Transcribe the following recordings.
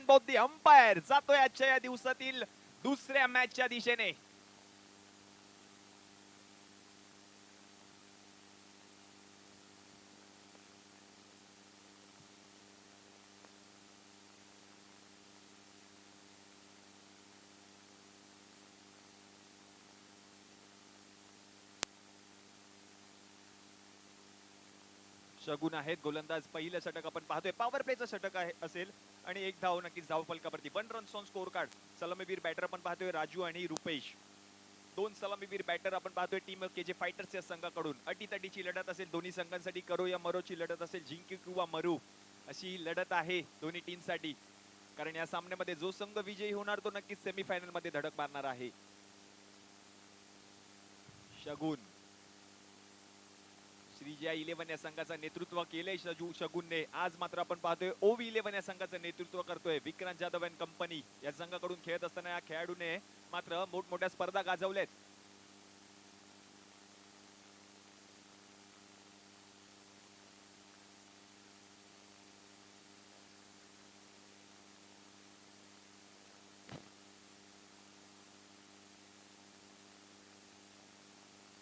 Both the umpire जातोय आजच्या या दिवसातील दुसऱ्या मॅचच्या दिशेने. शगुन आहेत गोलंदाज. पहिलं षटक आपण पाहतोय पॉवर प्लेचं षटक आहे असेल आणि एक धाव नक्कीच धाव फलकावरती. 1 रन्स ऑन स्कोर कार्ड. सलामीवीर बॅटर आपण पाहतोय राजू आणि रुपेश. दोन सलामीवीर बॅटर आपण पाहतोय टीम केजे फायटर्स या संघाकडून. अटीतटीची लढत असेल दोन्ही संघांसाठी. करो या मरोची लढत असेल. जिंकू किंवा मरू अशी लढत आहे दोन्ही टीमसाठी. कारण या सामन्यामध्ये जो संघ विजयी होणार तो नक्कीच सेमीफायनल मध्ये धडक मारणार आहे. शगुन श्रीजया 11 या संघाचं नेतृत्व केलंय शगुनने. आज मात्र आपण पाहतोय ओवी 11 या संघाचं नेतृत्व करतोय विक्रांत जाधव अँड कंपनी या संघाकडून खेळत असताना या खेळाडूने मात्र मोठमोठ्या स्पर्धा गाजवल्यात.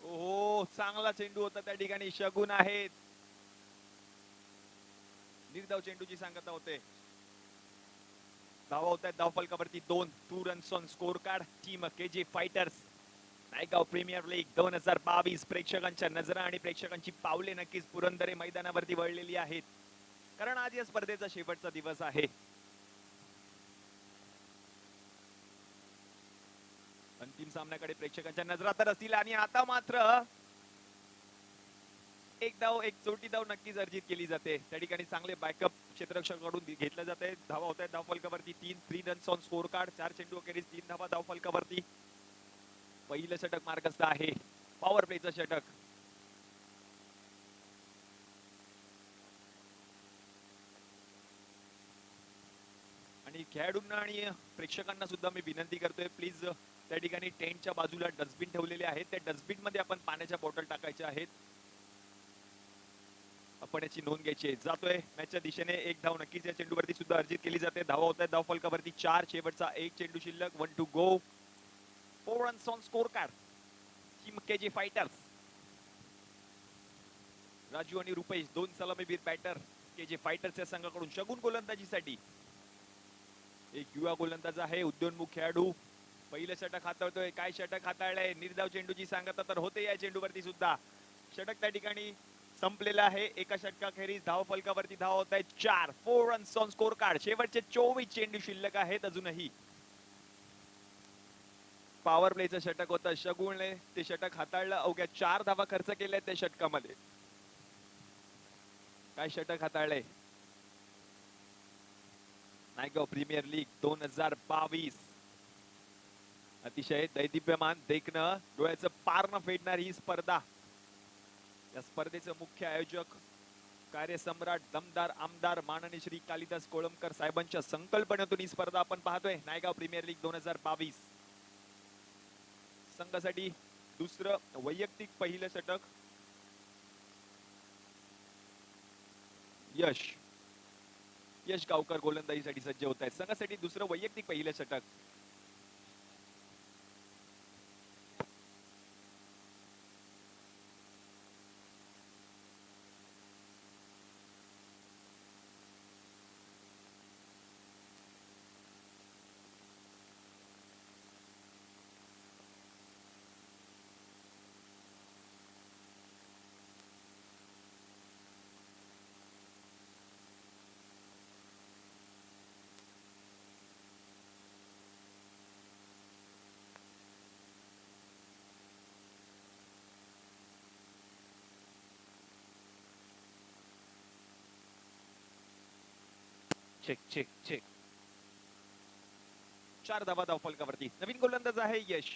ओहो, चांगला चेंडू होता त्या ठिकाणी. शगुन आहेत. निर्धाव चेंडूची सांगता होते. धावा होत आहेत धाव फलकावरती 2 runs on score card. Team KJ fighters Naigaon premier league 2022. प्रेक्षकांच्या नजरा आणि प्रेक्षकांची पावले नक्कीच पुरंदरे मैदानावरती वळलेली आहेत. कारण आज या स्पर्धेचा शेवटचा दिवस आहे. अंतिम सामन्याकडे प्रेक्षकांच्या नजरा तर असतील. आणि आता मात्र एक चोटी धाव नक्कीच अर्जित केली जाते. त्या ठिकाणी चांगले बॅकअप क्षेत्ररक्षकाकडून घेतलं जाते. धावा होत आहेत धाव फलकावरती 3 रन्स ऑन स्कोर कार्ड. 4 चेंडू अखेरीस 3 धावा धाव फलकावरती. पहिलं षटक मार्गस्थ आहे. पॉवर प्लेचं षटक. आणि खेळाडूंना आणि प्रेक्षकांना सुद्धा मी विनंती करतोय प्लीज त्या ठिकाणी टेंटच्या बाजूला डस्टबिन ठेवलेले आहेत. त्या डस्टबिन मध्ये आपण पाण्याच्या बॉटल टाकायच्या आहेत. आपण याची नोंद घ्यायची. जातोय मॅचच्या दिशेने एक धाव नक्कीच या चेंडूवरती सुद्धा अर्जित केली जाते. धावा होत आहेत धाव फलकावरती 4. शेवटचा एक चेंडू शिल्लक. 1 to go. 4 runs on score card. Team KJ fighters. Raju आणि रुपेश दोन सलामीवीर बॅटर केजे फायटर्स या संघाकडून. शगुन गोलंदाजीसाठी. एक युवा गोलंदाज आहे उद्योन्मुख खेळाडू. पहिलं षटक हाताळतोय. काय षटक हाताळलंय. निर्धाव चेंडूची सांगता तर होते या चेंडूवरती सुद्धा. षटक त्या ठिकाणी संपलेला आहे. एका षटकाखेरीज धाव फलकावरती धाव होत आहेत 4. 4 रन्स ऑन स्कोर कार्ड. शेवटचे 24 चेंडू शिल्लक आहेत अजूनही. पॉवर प्लेचं षटक होतं. शगुनने ते षटक हाताळलं. अवघ्या 4 धावा खर्च केल्या त्या षटकामध्ये. काय षटक हाताळलंय. Naigaon premier league 2022. अतिशय दैदिप्यमान देखणं डोळ्याचं पार न फेडणारी ही स्पर्धा. या स्पर्धेचे मुख्य आयोजक कार्यसम्राट दमदार आमदार माननीय श्री कालिदास कोळंबकर साहेबांच्या संकल्पनेतून ही स्पर्धा आपण पाहतोय. Naigaon premier league 2022. संघासाठी दुसरं वैयक्तिक पहिलं षटक. यश गावकर गोलंदाजीसाठी सज्ज होत आहेत. संघासाठी दुसरं वैयक्तिक पहिलं षटक. Check check check. 4 धावा धाव फलकावरती. नवीन गोलंदाज आहे यश.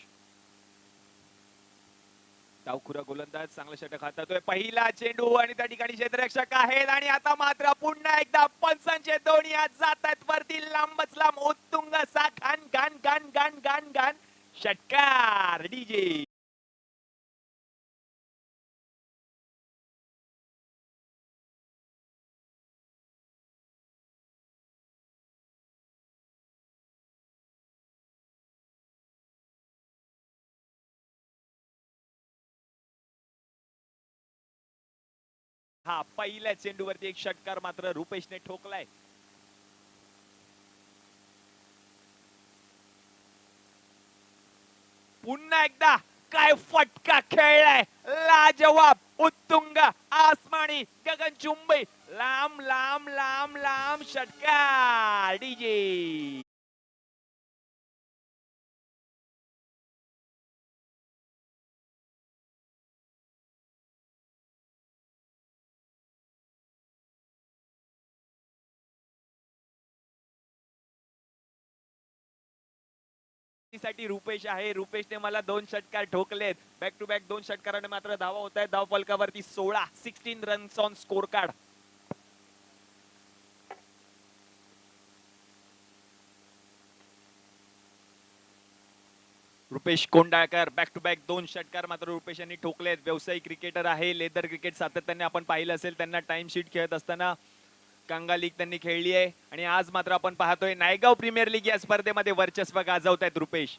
डावखुरा गोलंदाज. चांगला षटक हातातोय. पहिला चेंडू आणि त्या ठिकाणी क्षेत्ररक्षक आहेत. आणि आता मात्र पुन्हा एकदा पंचांचे दोन्ही हात जात आहेत वरती. लांबच लांब उत्तुंग असा घान घान घान घान घान घान षटकार. डीजे हा पहिल्या चेंडूवरती एक षटकार मात्र रुपेशने ठोकलाय. पुन्हा एकदा काय फटका खेळलाय, लाजवाब, उत्तुंग, आसमानी, गगनचुंबी, लांब लांब लांब लांब षटकार. डीजे साठी रुपेश आहे. रुपेशने मला 2 षटकार ठोकलेत. बॅक टू बॅक 2 षटकाराने मात्र धावा होत आहेत. धाव फलकावरती 16 runs on score card. Rupesh Kondalkar back to back 2 षटकार मात्र रुपेश यांनी ठोकलेत. व्यावसायिक क्रिकेटर आहे. लेदर क्रिकेट सातत्याने आपण पाहिलं असेल त्यांना टाइम शीट खेळत असताना. कांगा लीग त्यांनी खेळली आहे आणि आज मात्र आपण पाहतोय नायगाव प्रीमियर लीग या स्पर्धेमध्ये वर्चस्व गाजवत आहेत रुपेश.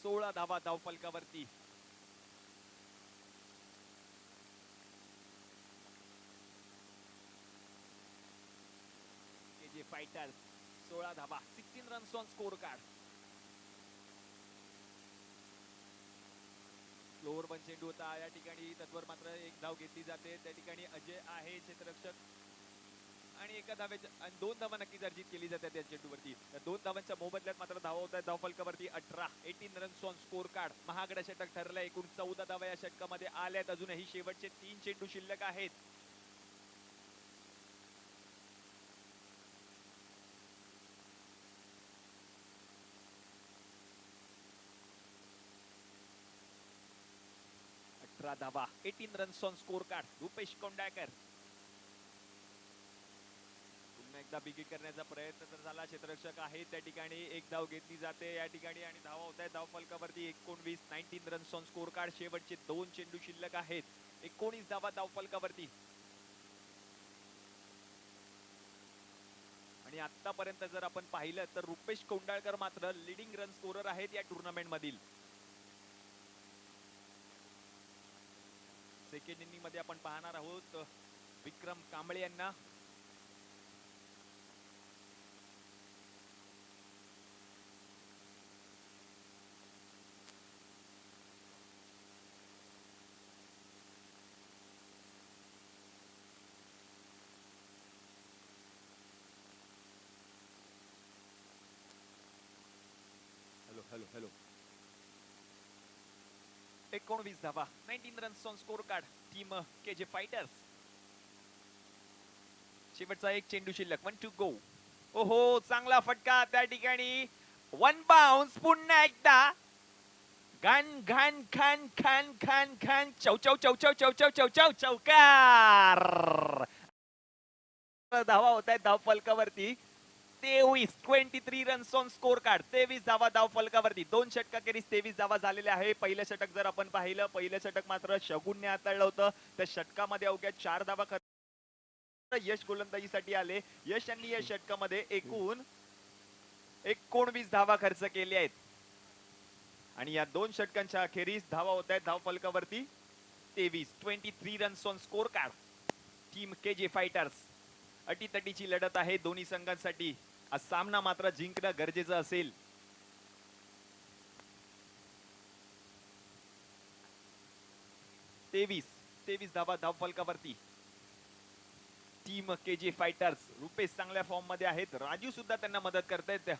सोळा धावा धाव फलकावरती. केजे फायटर्स 16 धावा, 16 रन्स ऑन स्कोर कार्ड. फ्लोअर वन चेंडू होता या ठिकाणी. तत्वर मात्र एक धाव घेतली जाते. त्या ठिकाणी अजय आहे क्षेत्ररक्षक आणि एका धावेच्या आणि 2 धावा नक्कीच अर्जित केली जाते त्या चेंडूवरती. 2 धावांच्या मोबदल्यात मात्र धावा होत आहेत धाव फलकावरती. 18 रन्स ऑन स्कोर कार्ड. महागडा षटक ठरलं. एकूण 14 धावा या षटकामध्ये आल्यात. अजूनही शेवटचे 3 चेंडू शिल्लक आहेत. धावा 18 runs on score card. Rupesh Kondalkar पुन्हा एकदा बिगिट करण्याचा प्रयत्न तर झाला. क्षेत्ररक्षक आहे त्या ठिकाणी. एक धाव घेतली जाते या ठिकाणी आणि धावा होत आहेत धाव फलकावरती. 19 रन्स ऑन स्कोर कार्ड. शेवटचे 2 चेंडू शिल्लक आहेत. 19 धावा धाव फलकावरती. आणि आतापर्यंत जर आपण पाहिलं तर रुपेश कोंडाळकर मात्र लीडिंग रन स्कोरर आहेत या टुर्नामेंट मधील. सेकंड इनिंग मध्ये आपण पाहणार आहोत विक्रम कांबळे यांना. हॅलो हॅलो हॅलो 19 धावा 19 runs on score card. Team KJ fighters. शेवटचा एक चेंडू शिल्लक. 1 टू गो. ओहो चांगला फटका त्या ठिकाणी. 1 बाउन्स. पुन्हा एकदा घन घन खन खन खन खन चौ चौ चौ चौ चौ चौ चौ चौ चौकार. धावा होत आहेत धाव फलकावरती. 23 रन्स ऑन स्कोर कार्ड. 23 धावा धाव फलकावरती. 2 षटकाखेरीज 23 धावा झालेल्या आहे. पहिलं षटक जर आपण पाहिलं पहिलं षटक मात्र शगुनने हाताळलं होतं. त्या षटकामध्ये अवघ्या 4 धावा यश गोलंदाजीसाठी आले. यश यांनी या षटकामध्ये एकूण 19 धावा खर्च केले आहेत आणि या 2 षटकांच्या अखेरीस धावा होत आहेत धाव फलकावरती 23 runs on score card. Team KJ fighters. अटीतटीची लढत आहे दोन्ही संघांसाठी. हा सामना मात्र जिंकणं गरजेचं असेल. तेवीस धावा धाव फलकावरती. Team KJ fighters. रुपेश चांगल्या फॉर्म मध्ये आहेत. राजू सुद्धा त्यांना मदत करतायत.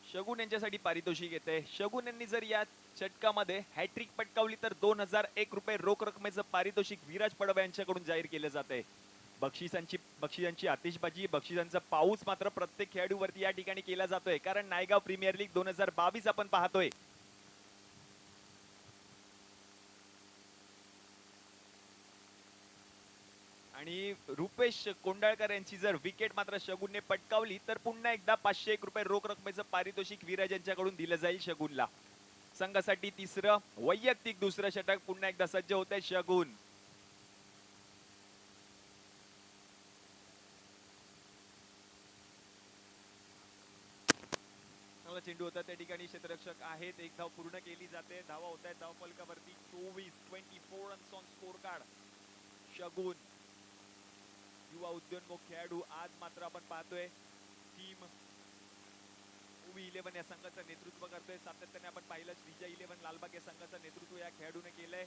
शगुन यांच्यासाठी पारितोषिक येते. शगुन यांनी जर या षटकामध्ये हॅट्रिक पटकावली तर 2001 रुपये रोख रकमेचं पारितोषिक विराज पडव यांच्याकडून जाहीर केलं जाते. बक्षिसांची आतिषबाजी, बक्षिसांचा पाऊस मात्र प्रत्येक खेळाडूवरती या ठिकाणी केला जातोय. कारण नायगाव प्रीमियर लीग 2022 आपण पाहतोय. आणि रुपेश कोंडाळकर यांची जर विकेट मात्र शगुनने पटकावली तर पुन्हा एकदा 501 रुपये रोख रकमेचं पारितोषिक विराज यांच्याकडून दिलं जाईल शगुनला. संघासाठी तिसरं वैयक्तिक दुसरं षटक पुन्हा एकदा सज्ज होत आहे शगुन. चांगला चेंडू होता त्या ठिकाणी क्षेत्ररक्षक आहेत. एक धाव पूर्ण केली जाते. धावा होत आहेत धाव फलकावरती 24 रन्स ऑन स्कोर कार्ड. शगुन युवा उद्योन्मुख खेळाडू आज मात्र आपण पाहतोय टीम ओवी 11 या संघाचं नेतृत्व करतोय. सातत्याने आपण पाहिलं श्रीजा 11 लालबाग या संघाचं नेतृत्व या खेळाडूने केलंय.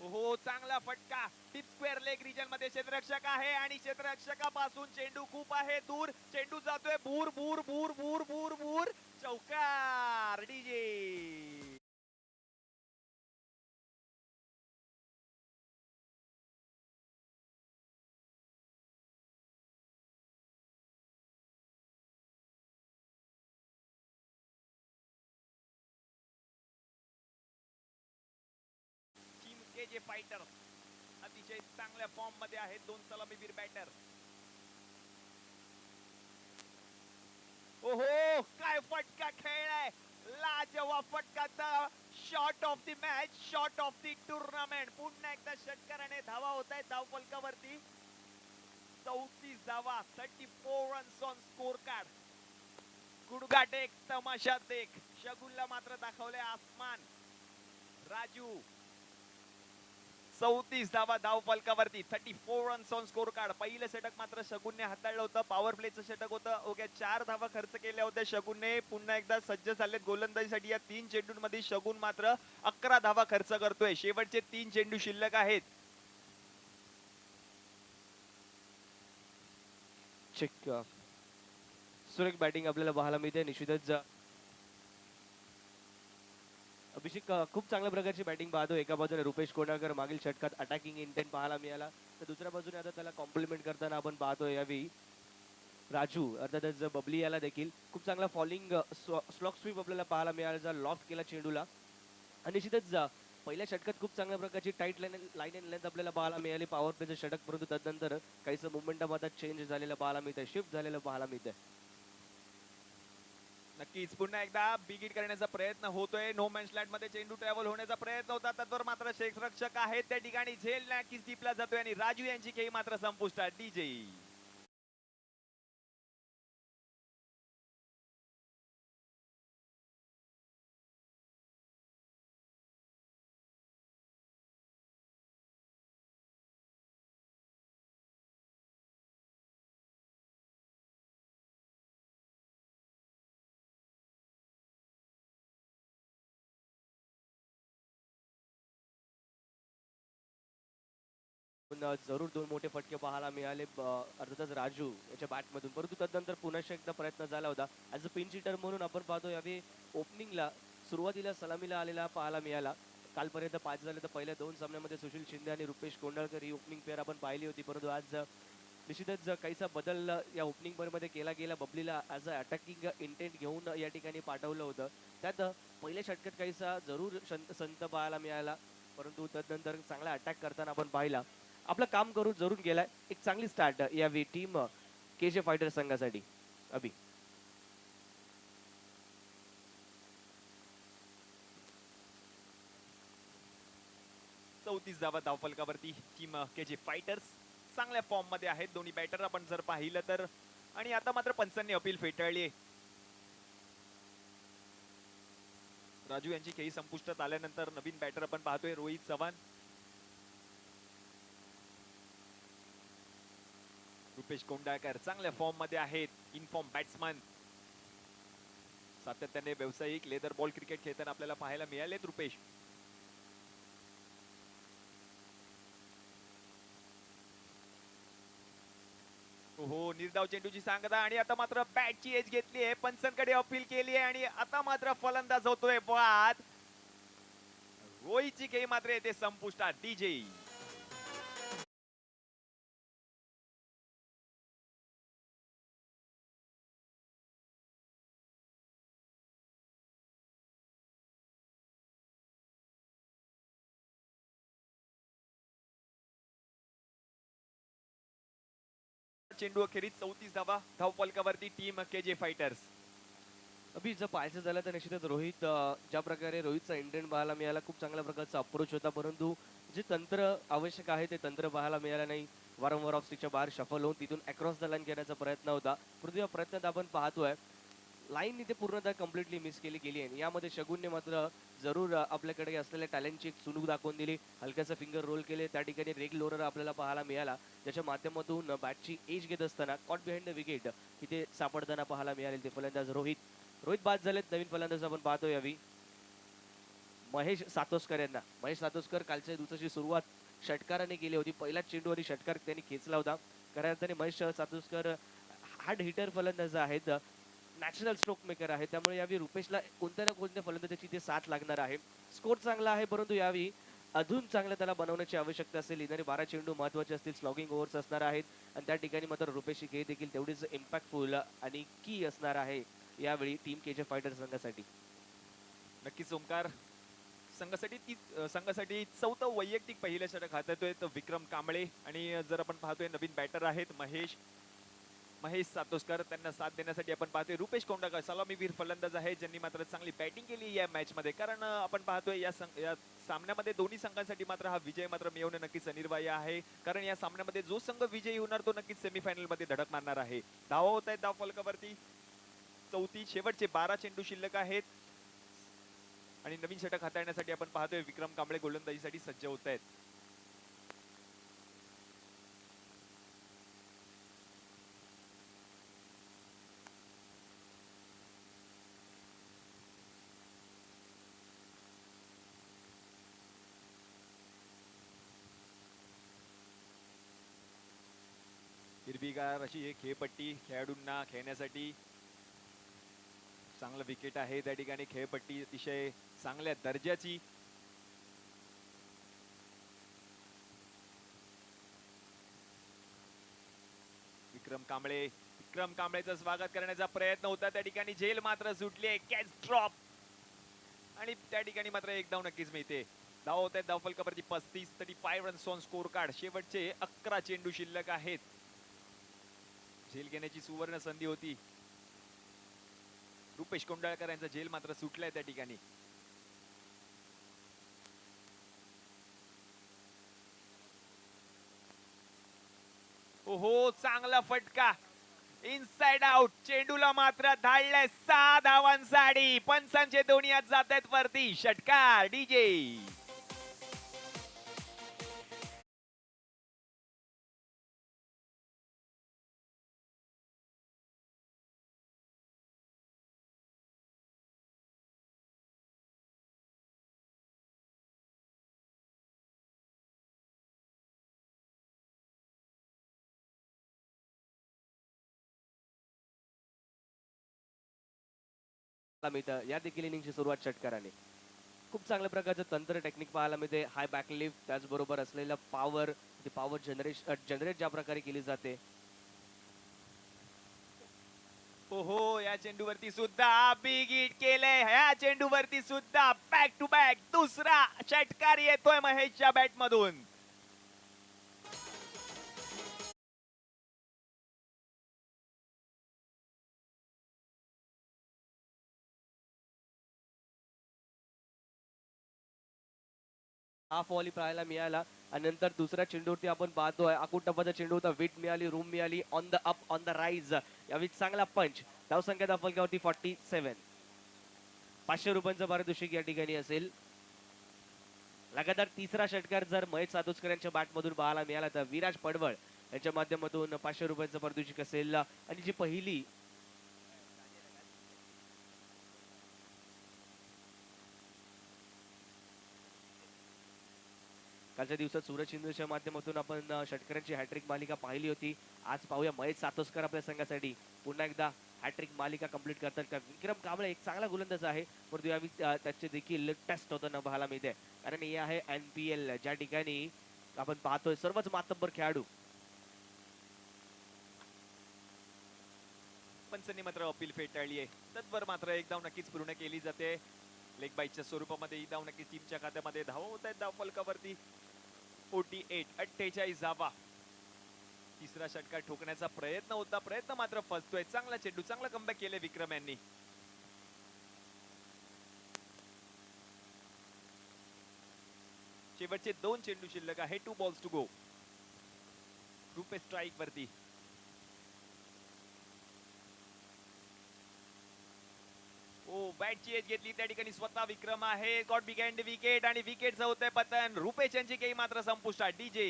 हो चांगला फटका टिप स्क्वेअर लेग रिजन मध्ये क्षेत्ररक्षक आहे आणि क्षेत्ररक्षकापासून चेंडू खूप आहे दूर. चेंडू जातोय भूर भूर भूर भूर भूर भूर चौकार. डीजे टीम के जे फायटर अतिशय चांगल्या फॉर्म मध्ये आहेत. दोन सलामीवीर बॅटर. ओहो काय फटका खेळलाय. लाजवाब फटकाचा shot of the match, shot of the tournament. पुन्हा एकदा षटकाराने धावा होत आहेत धाव फलकावरती. 34 धावा, 34 रन्स ऑन स्कोर कार्ड. गुडघा टेक तमाशा देख. शगुनला मात्र दाखवले आसमान. राजू 34 धावा धाव फलकावरती, 34 रन्स ऑन स्कोर कार्ड. पहिलं षटक मात्र शगुनने हाताळलं होतं. पॉवर प्लेचं षटक होतं. ओके 4 धावा खर्च केल्या होत्या शगुनने. पुन्हा एकदा सज्ज झालेत गोलंदाजीसाठी. या 3 चेंडूंमध्ये शगुन मात्र 11 धावा खर्च करतोय. शेवटचे 3 चेंडू शिल्लक आहेत. चेक सुरेख बॅटिंग आपल्याला पाहायला मिळते. निश्चितच अभिषेक खूप चांगल्या प्रकारची बॅटिंग पाहतो. एका बाजूने रुपेश कोंडाळकर मागील षटकात अटॅकिंग इंटेंट पाहायला मिळाला, तर दुसऱ्या बाजूने आता त्याला कॉम्प्लिमेंट करताना आपण पाहतो यावेळी राजू अर्थातच बबली याला देखील खूप चांगला फॉलिंग स्लॉक स्वीप आपल्याला पाहायला मिळाला. लॉफ्ट केला चेंडूला आणि निश्चितच पहिल्या षटकात खूप चांगल्या प्रकारची टाईट लाईन अँड लेंथ आपल्याला पाहायला मिळाली पॉवर प्लेचं षटक, परंतु तदनंतर काहीसं मोमेंटम आता चेंज झालेलं पाहायला मिळतंय, शिफ्ट झालेलं पाहायला मिळतंय. नक्कीच पुन्हा एकदा बिग हिट करण्याचा प्रयत्न होतोय. नो मॅन स्लॅट मध्ये चेंडू ट्रॅव्हल होण्याचा प्रयत्न होता. तत्वर मात्र क्षेत्ररक्षक आहेत त्या ठिकाणी. झेल नक्कीच टिपला जातोय आणि राजू यांची खेळी मात्र संपुष्टात. डीजे पण जरूर 2 मोठे फटके पाहायला मिळाले अर्थातच राजू याच्या बॅटमधून, परंतु तदनंतर पुन्हा एकदा प्रयत्न झाला होता. ॲज अ पिंच हिटर म्हणून आपण पाहतो यावेळी ओपनिंगला सुरुवातीला सलामीला आलेला पाहायला मिळाला. कालपर्यंत 5 झाले तर पहिल्या 2 सामन्यामध्ये सुशील शिंदे आणि रुपेश कोंडाळकर ही ओपनिंग पेअर आपण पाहिली होती, परंतु आज निश्चितच काहीसा बदल या ओपनिंग पेअरमध्ये केला गेला. बबलीला ॲज अ अटॅकिंग इंटेंट घेऊन या ठिकाणी पाठवलं होतं. त्यात पहिल्या षटकात काहीसा जरूर संत पाहायला मिळाला, परंतु तदनंतर चांगला अटॅक करताना आपण पाहिला. आपलं काम करून जरूर गेलाय. एक चांगली स्टार्ट यावेळी टीम केजे फायटर संघासाठी. अभि 34 धावा धावफलकावरती टीम के जे फायटर्स चांगल्या फॉर्म मध्ये आहेत. दोन्ही बॅटर आपण जर पाहिलं तर. आणि आता मात्र पंचांनी अपील फेटाळली. राजू यांची खेळी संपुष्टात आल्यानंतर नवीन बॅटर आपण पाहतोय रोहित चव्हाण. रुपेश कोंडाळकर चांगल्या फॉर्म मध्ये आहेत. इनफॉर्म बॅट्समन सातत्याने व्यावसायिक लेदर बॉल क्रिकेट खेळताना आपल्याला पाहायला मिळालेत रुपेश. हो निर्धाव चेंडूची सांगता आणि आता मात्र बॅटची एज घेतली आहे. पंचांकडे अपील केली आहे आणि आता मात्र फलंदाज होतोय बाद. रोहितची खेळी मात्र येते संपुष्टात. डीजे चेंडू अखेरीस 34 धावा धावफलकावरती टीम केजे फायटर्स. अभि जर पाहायचं झालं तर निश्चितच रोहित ज्या प्रकारे रोहितचा इंडियन पाहायला मिळाला, खूप चांगल्या प्रकारचा अप्रोच होता, परंतु जे तंत्र आवश्यक आहे ते तंत्र पाहायला मिळालं नाही. वारंवार ऑफ स्टिकच्या बाहेर शफल होऊन तिथून अक्रॉस द लाईन घेण्याचा प्रयत्न होता, परंतु या प्रयत्नात आपण पाहतोय लाईन इथे पूर्णतः कम्प्लिटली मिस केली आहे. यामध्ये शगुनने मात्र जरूर आपल्याकडे असलेल्या टॅलेंटची एक चुणूक दाखवून दिली. हलक्याचा फिंगर रोल केले, त्या ठिकाणी रेग लोरर आपल्याला पाहायला मिळाला, ज्याच्या माध्यमातून बॅटची एज घेत असताना कॉट बिहाइंड द विकेट इथे सापडताना पाहायला मिळाले ते फलंदाज रोहित बाद झालेत. नवीन फलंदाज आपण पाहतो यावी महेश सातोस्कर यांना. महेश सातोस्कर कालच्या दिवसाची सुरुवात षटकाराने केली होती. पहिलाच चेंडूवरी षटकार त्यांनी खेचला होता. खऱ्या अर्थाने महेश सातोस्कर हार्ड हिटर फलंदाज आहेत, नॅचरल स्ट्रोक मेकर आहे, त्यामुळे यावेळी रुपेशला कोणत्या ना कोणत्या फलंदाजाची ते साथ लागणार आहे. स्कोर चांगला आहे, परंतु यावेळी अजून चांगलं त्याला बनवण्याची आवश्यकता असेल. येणारे 12 चेंडू महत्वाचे असतील, स्लॉगिंग ओव्हर्स असणार आहेत आणि त्या ठिकाणी मात्र रुपेशची खेळ देखील तेवढीच इम्पॅक्टफुल आणि की असणार आहे यावेळी टीम केजे फायटर संघासाठी. नक्कीच ओमकार, संघासाठी चौथं वैयक्तिक पहिलं षटक हाताळतोय तो विक्रम कांबळे. आणि जर आपण पाहतोय नवीन बॅटर आहेत महेश सातोस्कर, त्यांना साथ देण्यासाठी आपण पाहतोय रुपेश कोंडाकर सलामीवीर फलंदाज आहे, ज्यांनी मात्र चांगली बॅटिंग केली या मॅच मध्ये. कारण आपण पाहतोय या सामन्यामध्ये दोन्ही संघांसाठी मात्र हा विजय मात्र मिळवणं नक्कीच अनिवार्य आहे, कारण या सामन्यामध्ये जो संघ विजयी होणार तो नक्कीच सेमीफायनल मध्ये धडक मारणार आहे. धावा होत आहेत धावफलकावरती 34, शेवटचे 12 चेंडू शिल्लक आहेत आणि नवीन षटक हाताळण्यासाठी आपण पाहतोय विक्रम कांबळे गोलंदाजीसाठी सज्ज होत आहेत. हिरवीगार अशी एक खेळपट्टी खेळाडूंना खेळण्यासाठी चांगलं विकेट आहे. त्या ठिकाणी खेळपट्टी अतिशय चांगल्या दर्जाची. विक्रम कांबळेचं स्वागत करण्याचा प्रयत्न होता, त्या ठिकाणी झेल मात्र सुटली आहे, कॅच ड्रॉप आणि त्या ठिकाणी मात्र एक धाव नक्कीच मिळते. धाव होत आहेत धावफलकावरती 35, 35 रन्स ऑन स्कोर कार्ड. शेवटचे 11 चेंडू शिल्लक आहेत. झेल घेण्याची सुवर्ण संधी होती. रुपेश कोंडाळकर यांचा झेल मात्र सुटलाय त्या ठिकाणी. ओहो, चांगला फटका इनसाइड आउट. चेंडूला मात्र धाडलाय 6 धावांसाठी. पंचांचे दोन्ही हात जात आहेत वरती. षटकार डीजे. या देखील इनिंगची सुरुवात षटकाराने. खूप चांगल्या प्रकारचं तंत्र टेक्निक पाहायला मिळते. हाय बॅकलिफ्ट, त्याचबरोबर असलेला पॉवर जनरेट ज्या प्रकारे केली जाते. ओहो, या चेंडूवरती सुद्धा बिग हिट केलंय. या चेंडूवरती सुद्धा बॅक टू बॅक दुसरा षटकार येतोय महेशच्या बॅट मधून. हाफ वॉली पाहायला मिळाला आणि नंतर दुसऱ्या चेंडूवरती आपण पाहतोय आकुट टप्पाचा चेंडू होता. विट मिळाली, रूम मिळाली, on the up, on the rise. यावेळी चांगला पंच. धावसंख्या धावफलकावरती 47. 500 रुपयांचं पारितोषिक या ठिकाणी असेल. लगातार तिसरा षटकार जर महेश सातोस्कर यांच्या बॅटमधून पाहायला मिळाला तर विराज पडवळ यांच्या माध्यमातून 500 रुपयांचं पारितोषिक असेल. आणि जी पहिली कालच्या दिवसात सूरज शिंदेच्या माध्यमातून आपण षटकारांची हॅट्रिक मालिका पाहिली होती. आज पाहूया महेश सातोस्कर आपल्या संघासाठी पुन्हा एकदा हॅट्रिक मालिका कंप्लीट करतात का. विक्रम कांबळे एक चांगला गोलंदाज आहे, परंतु यावेळी त्याचे देखील टेस्ट होताना पाहायला मिळते, कारण हे आहे NPL, ज्या ठिकाणी आपण पाहतोय सर्वच मातब्बर खेळाडू. पंचांनी मात्र अपील फेटाळली आहे. तत्पर मात्र एक धाव नक्कीच पूर्ण केली जाते. लेग बाईटच्या स्वरूपामध्ये ही धाव नक्कीच टीमच्या खात्यामध्ये. धावा होत आहेत धावफलकावरती 48, 48 धावा. तिसरा षटकार ठोकण्याचा प्रयत्न होता, प्रयत्न मात्र फसतोय. चांगला चेंडू, चांगला कमबॅक केले विक्रम यांनी. शेवटचे 2 चेंडू शिल्लक आहे. 2 balls to go. Rupesh strike वरती. ओ बॅटची एज घेतली त्या ठिकाणी स्वतः विक्रम आहे. गॉट बिगाइंड विकेट आणि विकेटचं होतंय पतन. रुपेश यांची काही मात्र संपुष्टात. डीजे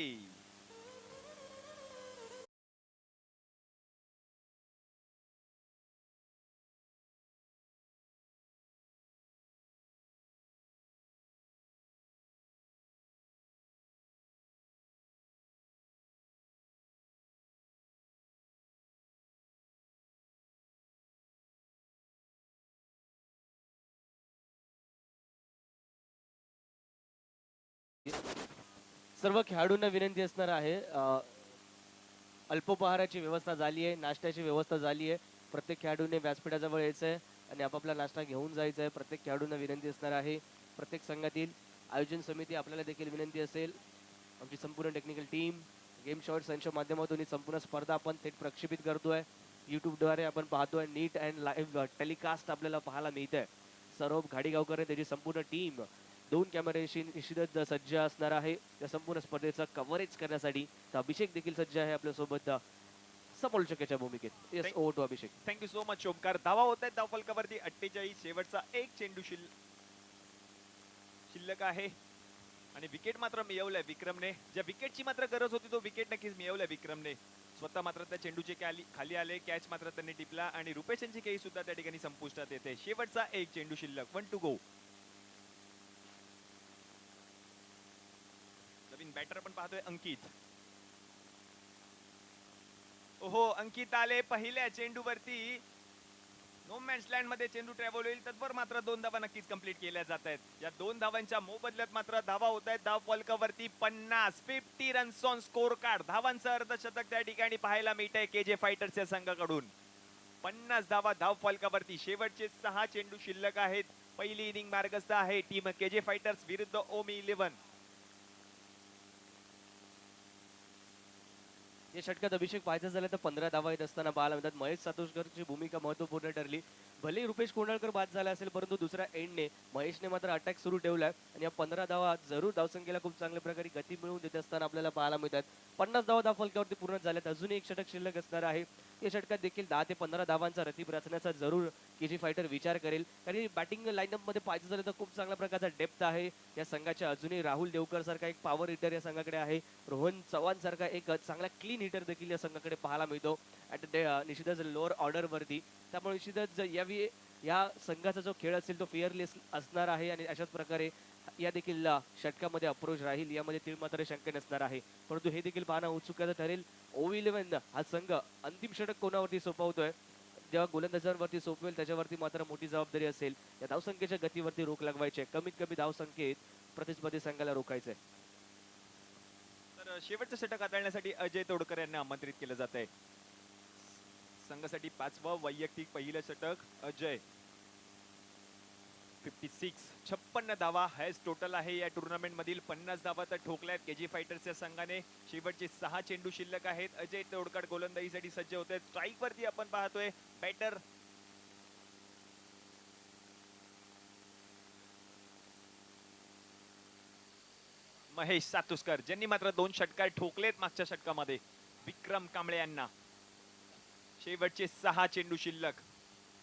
सर्व खेळाडूंना विनंती असणार आहे, अल्पोपहाराची व्यवस्था झाली आहे, नाश्त्याची व्यवस्था झाली आहे. प्रत्येक खेळाडूने व्यासपीठाजवळ यायचं आहे आणि आपापला नाश्ता घेऊन जायचा आहे. प्रत्येक खेळाडूंना विनंती असणार आहे. प्रत्येक संघातील आयोजन समिती आपल्याला देखील विनंती असेल. आमची संपूर्ण टेक्निकल टीम गेम शॉट्स यांच्या माध्यमातून ही संपूर्ण स्पर्धा आपण थेट प्रक्षेपित करतोय. यूट्यूबद्वारे आपण पाहतोय. नीट अँड लाईव्ह टेलिकास्ट आपल्याला पाहायला मिळतंय. सौरभ घाडीगावकर आहे, त्याची संपूर्ण टीम 2 कॅमेऱ्याशी निश्चितच सज्ज असणार आहे या संपूर्ण स्पर्धेचं कव्हरेज करण्यासाठी. तर अभिषेक देखील सज्ज आहे आपल्यासोबत समालोचकाच्या भूमिकेत. Yes, over to Abhishek. Thank you so much Omkar. धावा होत आहेत धावफलकावरती 48. शेवटचा 1 चेंडू शिल्लक आहे आणि विकेट मात्र मिळवलंय विक्रमने. ज्या विकेटची मात्र गरज होती तो विकेट नक्कीच मिळवलाय विक्रमने. स्वतः मात्र त्या चेंडूचे खाली आले. कॅच मात्र त्यांनी टिपला आणि रुपेश यांची काही सुद्धा त्या ठिकाणी संपुष्टात येते. शेवटचा 1 चेंडू शिल्लक. 1 टू गो. नवीन बॅटर पण पाहतोय अंकित. ओहो, अंकित आले पहिल्या चेंडूवरती. नो मॅन्स लँड मध्ये चेंडू ट्रॅव्हल होईल. तत्पर मात्र 2 धावा नक्कीच कंप्लीट केल्या जात आहेत. या 2 धावांच्या मोबदल्यात मात्र धावा होत आहेत धाव फलकावरती 50 रन्स ऑन स्कोर कार्ड. धावांचं अर्धशतक त्या ठिकाणी पाहायला मिळतंय केजे फायटर्सच्या संघाकडून. 50 धावा धाव फलकावरती. शेवटचे 6 चेंडू शिल्लक आहेत. पहिली इनिंग मार्गस्थ आहे टीम केजे फायटर्स विरुद्ध ओमी 11. या षटकात अभिषेक पाहायचं झालं तर 15 धावा येत असताना पाहायला मिळतात. महेश सातोष्करची भूमिका महत्वपूर्ण ठरली. भले रुपेश कोंडाळकर बाद झाला असेल, परंतु दुसऱ्या एंडने महेशने मात्र अटॅक सुरू ठेवलाय आणि या 15 धावा जरूर धावसंख्येला खूप चांगल्या प्रकारे गती मिळवून देत असताना आपल्याला पाहायला मिळतात. 50 धावा धाव फलकावरती पूर्ण झाल्यात. अजूनही एक षटक शिल्लक असणार आहे. या षटकात देखील 10 ते 15 धावांचा रतीब रचण्याचा जरूर केजी फायटर विचार करेल, कारण बॅटिंग लाईनअप मध्ये पाहायचं झालं तर खूप चांगल्या प्रकारचा डेप्थ आहे या संघाच्या. अजूनही राहुल देवकर सारखा एक पॉवर हिटर या संघाकडे आहे. रोहन चव्हाण सारखा एक चांगला क्लीन हिटर देखील या संघाकडे पाहायला मिळतो निश्चितच लोअर ऑर्डर वरती. त्यामुळे निश्चितच यावी या संघाचा जो खेळ असेल तो फिअरलेस असणार आहे आणि अशाच प्रकारे या देखील षटकामध्ये अप्रोच राहील, यामध्ये तीळ मात्र शंका नसणार आहे. परंतु हे देखील पाहणं उत्सुकता ठरेल ओव्ही 11 हा संघ अंतिम षटक कोणावरती सोपवतोय. जेव्हा गोलंदाजांवरती सोपवेल त्याच्यावरती मात्र मोठी जबाबदारी असेल. या धावसंख्येच्या गतीवरती रोख लागवायचे, कमीत कमी धावसंख्येत प्रतिस्पर्धी संघाला रोखायचंय. तर शेवटचं षटक हाताळण्यासाठी अजय तोडकर यांना आमंत्रित केलं जात आहे. संघासाठी 5वं वैयक्तिक पहिलं षटक अजय. 56 धावा हायस्ट टोटल आहे या टुर्नामेंट मधील. 50 धावा तर ठोकल्यात केजी फायटर्सच्या संघाने. शेवटचे 6 चेंडू शिल्लक आहेत. अजय तोडकर गोलंदाजीसाठी सज्ज होते. स्ट्राईक वरती आपण पाहतोय बॅटर महेश सातुस्कर, ज्यांनी मात्र 2 षटकार ठोकलेत मागच्या षटकामध्ये विक्रम कांबळे यांना. शेवटचे 6 चेंडू शिल्लक.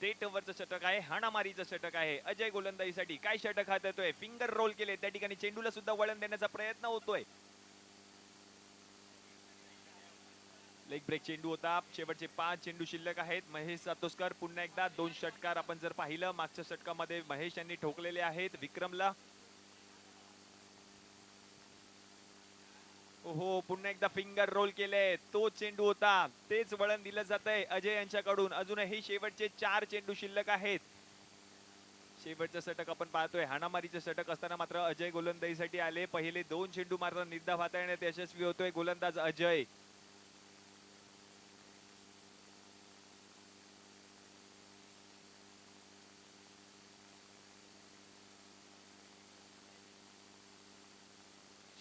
थेट ओव्हरचं षटक आहे, हाणामारीचं षटक आहे. अजय गोलंदाजीसाठी काय षटक हाताळतोय. फिंगर रोल केले त्या ठिकाणी. चेंडूला सुद्धा वळण देण्याचा प्रयत्न होतोय. लेग ब्रेक चेंडू होता. शेवटचे 5 चेंडू शिल्लक आहेत. महेश सातोस्कर पुन्हा एकदा 2 षटकार आपण जर पाहिलं मागच्या षटकामध्ये महेश यांनी ठोकलेले आहेत विक्रमला. ओहो, पुन्हा एकदा फिंगर रोल केले. तो चेंडू होता, तेच वळण दिलं जातंय अजय यांच्याकडून. अजूनही शेवटचे 4 चेंडू शिल्लक आहेत. शेवटचं षटक आपण पाहतोय हाणामारीचं षटक असताना मात्र अजय गोलंदाजीसाठी आले. पहिले 2 चेंडू मात्र निर्धाव हाताळण्यात यशस्वी होतोय गोलंदाज अजय.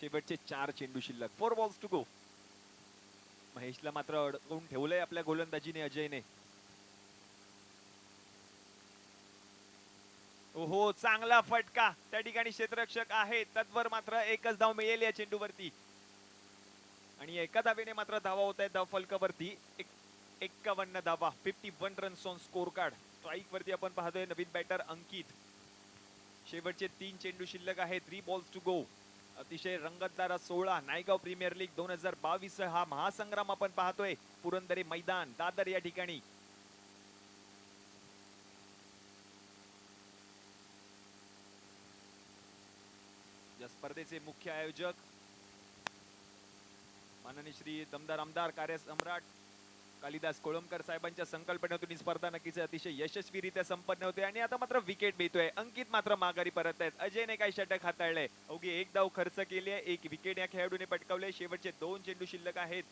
शेवटचे 4 चेंडू शिल्लक. 4 बॉल्स टू गो. महेशला मात्र अडकवून ठेवलंय आपल्या गोलंदाजीने अजयने. ओहो, चांगला फटका. त्या ठिकाणी क्षेत्ररक्षक आहे तत्वर, मात्र एकच धाव मिळेल या चेंडूवरती. आणि एका धावेने मात्र धावा होत आहेत धाव फलकावरती. 51 धावा, 51 runs on score card. Strike वरती आपण पाहतोय नवीन बॅटर अंकित. शेवटचे 3 चेंडू शिल्लक आहेत. 3 बॉल्स टू गो. अतिशय रंगतदार 16 नायगाव प्रीमियर लीग 2022 हा महासंग्राम आपण पाहतोय पुरंदरे मैदान दादर या ठिकाणी. या स्पर्धेचे मुख्य आयोजक माननीय श्री दमदार आमदार कार्य सम्राट कालिदास कोळंबकर साहेबांच्या संकल्पनेतून ही स्पर्धा नक्कीच अतिशय यशस्वीरित्या संपन्न होते. आणि आता मात्र विकेट मिळतोय. अंकित मात्र माघारी परत आहेत. अजयने काही षटक हाताळले. अवघी एक धाव खर्च केली आहे. एक विकेट या खेळाडूने पटकावले. शेवटचे 2 चेंडू शिल्लक आहेत.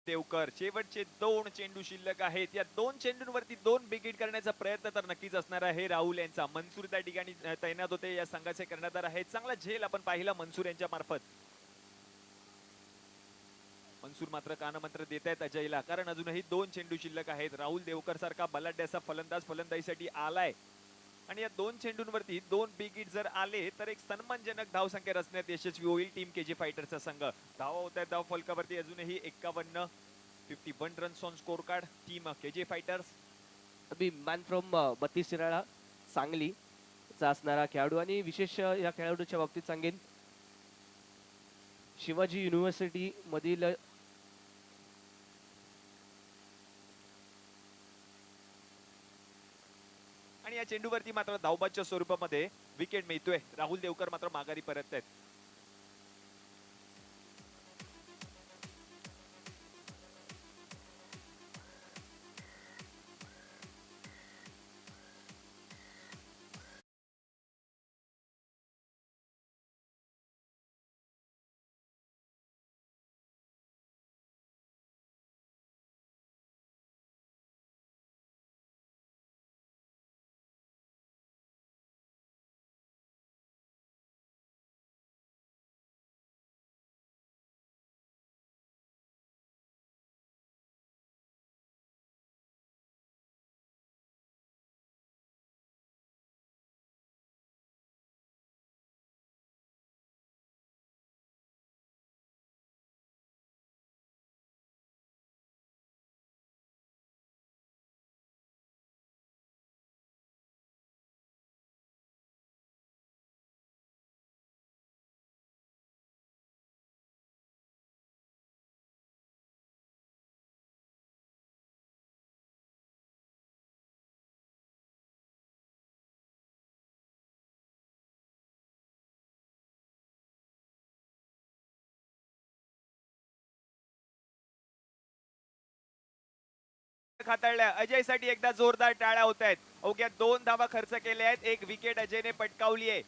देवकर शेवटचे 2 चेंडू शिल्लक आहेत. या 2 चेंडूंवरती 2 विकेट करण्याचा प्रयत्न तर नक्कीच असणार आहे राहुल यांचा. मनसूर त्या ठिकाणी तैनात होते या संघाचे कर्णधार आहेत. चांगला झेल आपण पाहिला मनसूर यांच्या मार्फत. मनसूर मात्र कानमंत्र देत आहेत अजयला, कारण अजूनही 2 चेंडू शिल्लक आहेत. राहुल देवकर सारखा बलाढ्याचा फलंदाज फलंदाजीसाठी आलाय आणि या 2 चेंडूंवरती 2 विकेट जर आले तर एक सन्मानजनक धावसंख्या रचण्यात यशस्वी होईल टीम केजी फायटरचा संघ. धावा होत आहेत धाव फलकावरती अजूनही 51. 51 runs on score card. Team KG fighters. Abhi man from 32 Shirala Sangli चा असणारा खेळाडू. आणि विशेष या खेळाडूच्या बाबतीत सांगेन, शिवाजी युनिव्हर्सिटी मधील आणि या चेंडूवरती मात्र धावबादच्या स्वरूपामध्ये विकेट मिळतोय. राहुल देवकर मात्र माघारी परत आहेत. हाताळल्या. अजयसाठी एकदा जोरदार टाळ्या होत आहेत. अवघ्या 2 धावा खर्च केल्या आहेत. एक विकेट अजयने पटकावली आहे.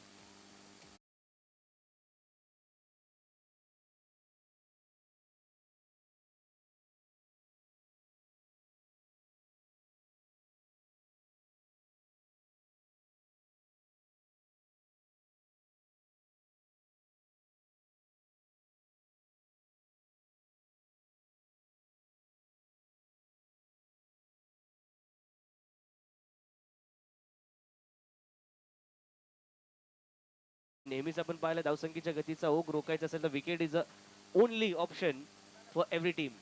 नेहमीच आपण पाहिलं धावसंख्येच्या गतीचा ओघ रोखायचा असेल तर wicket is a only option for every team.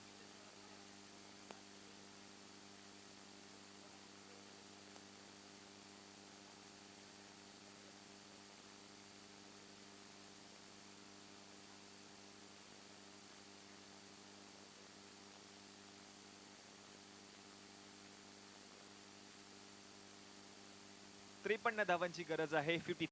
त्रेपन्न धावांची गरज आहे. 50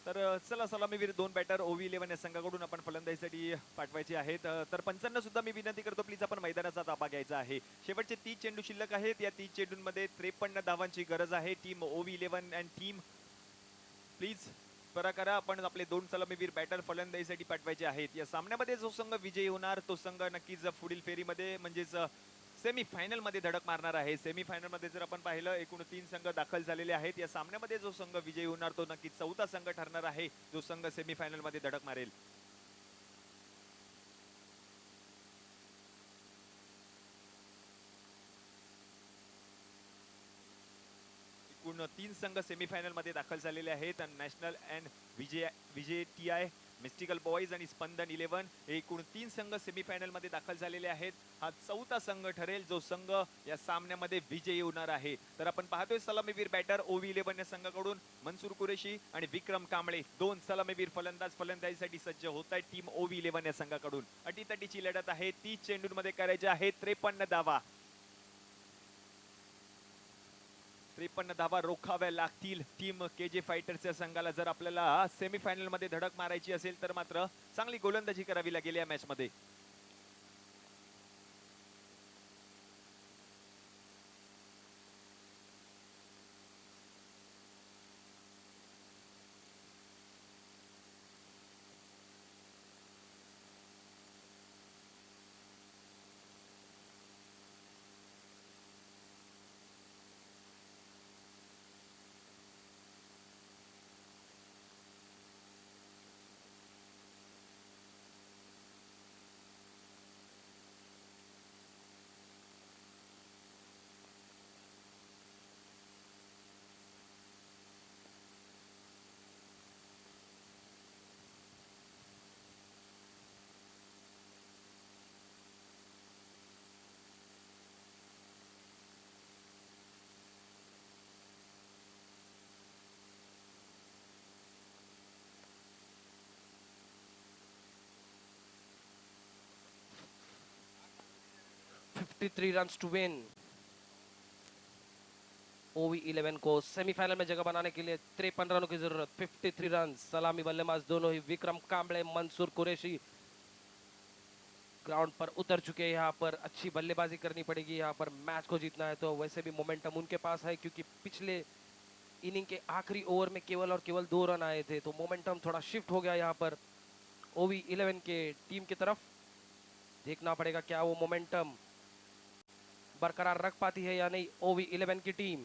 तर चला सलामीवीर 2 बॅटर ओव्ही 11 या संघाकडून आपण फलंदाजीसाठी पाठवायचे आहेत. तर पंचांना सुद्धा मी विनंती करतो, प्लीज आपण मैदानाचा ताबा घ्यायचा आहे. शेवटचे 30 चेंडू शिल्लक आहेत. या 30 चेंडूंमध्ये 53 धावांची गरज आहे. टीम ओव्ही 11 अँड टीम प्लीज त्वरा करा. आपण आपले 2 सलामीवीर बॅटर फलंदाजीसाठी पाठवायचे आहेत. या सामन्यामध्ये जो संघ विजयी होणार तो संघ नक्कीच पुढील फेरीमध्ये म्हणजेच सेमी फायनल मध्ये धडक मारणार आहे. सेमी फायनल मध्ये जर आपण पाहिलं एकूण 3 संघ दाखल झालेले आहेत. या सामन्यामध्ये जो संघ विजयी होणार तो नक्कीच चौथा संघ ठरणार आहे, जो संघ सेमी फायनल मध्ये धडक मारेल. एकूण 3 संघ सेमीफायनल मध्ये दाखल झालेले आहेत. National and Vijay TI, mystical boys आणि स्पंदन 11 हे एकूण 3 संघ सेमीफायनल मध्ये दाखल झालेले आहेत. हा चौथा संघ ठरेल जो संघ या सामन्यामध्ये विजयी होणार आहे. तर आपण पाहतोय सलामीवीर बॅटर ओव्ही 11 या संघाकडून मनसूर कुरेशी आणि विक्रम कांबळे 2 सलामीवीर फलंदाज फलंदाजीसाठी सज्ज होत आहेत. टीम ओव्ही 11 या संघाकडून अटीतटीची लढत आहे. 30 चेंडूंमध्ये करायचे आहेत 53 धावा. 53 धावा रोखाव्या लागतील टीम KJ फायटर्सच्या संघाला. जर आपल्याला सेमीफायनल मध्ये धडक मारायची असेल तर मात्र चांगली गोलंदाजी करावी लागेल या मॅच मध्ये. $53 रन टू विन। ओवी 11 को सेमीफाइनल में जगह बनाने के लिए 53 रनों की जरूरत। 53 रन। सलामी बल्लेबाज दोनों ही विक्रम कांबळे, मंसूर कुरैशी ग्राउंड पर उतर चुके हैं। यहाँ पर अच्छी बल्लेबाजी करनी पड़ेगी। यहाँ पर मैच को जीतना है तो वैसे भी मोमेंटम उनके पास है, क्योंकि पिछले इनिंग के आखिरी ओवर में केवल और केवल 2 रन आए थे, तो मोमेंटम थोड़ा शिफ्ट हो गया यहाँ पर ओवी 11 के टीम की तरफ। देखना पड़ेगा क्या वो मोमेंटम बरकरार रख पाती है या नहीं ओवी 11 की टीम।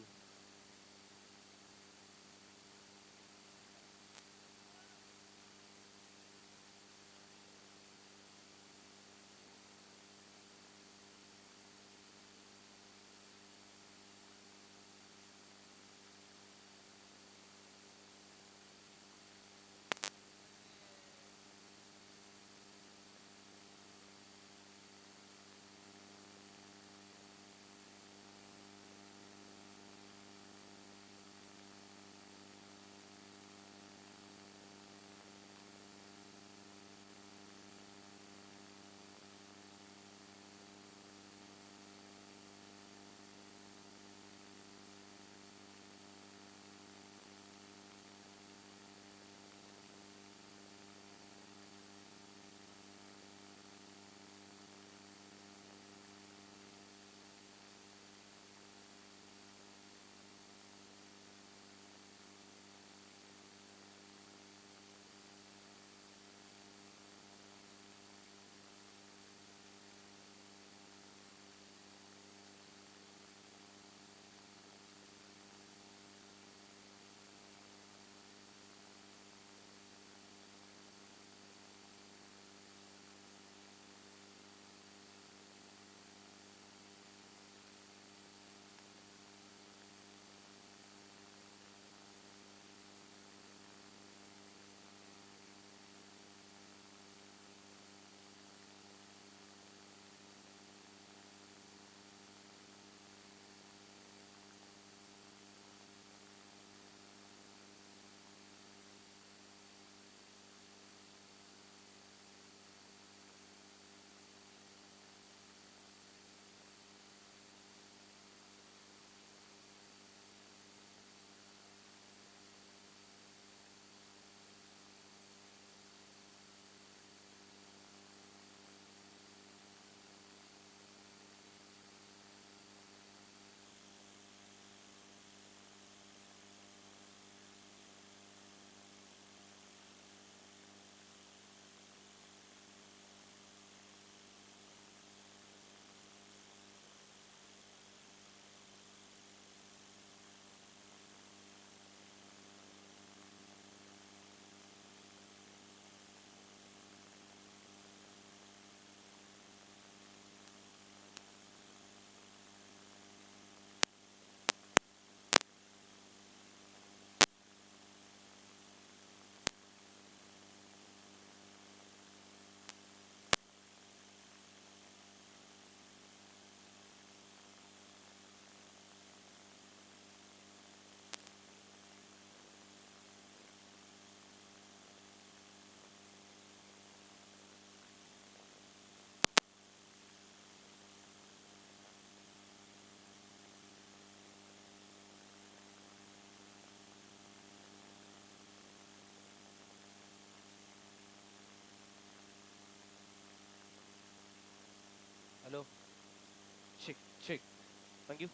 थँक्यू.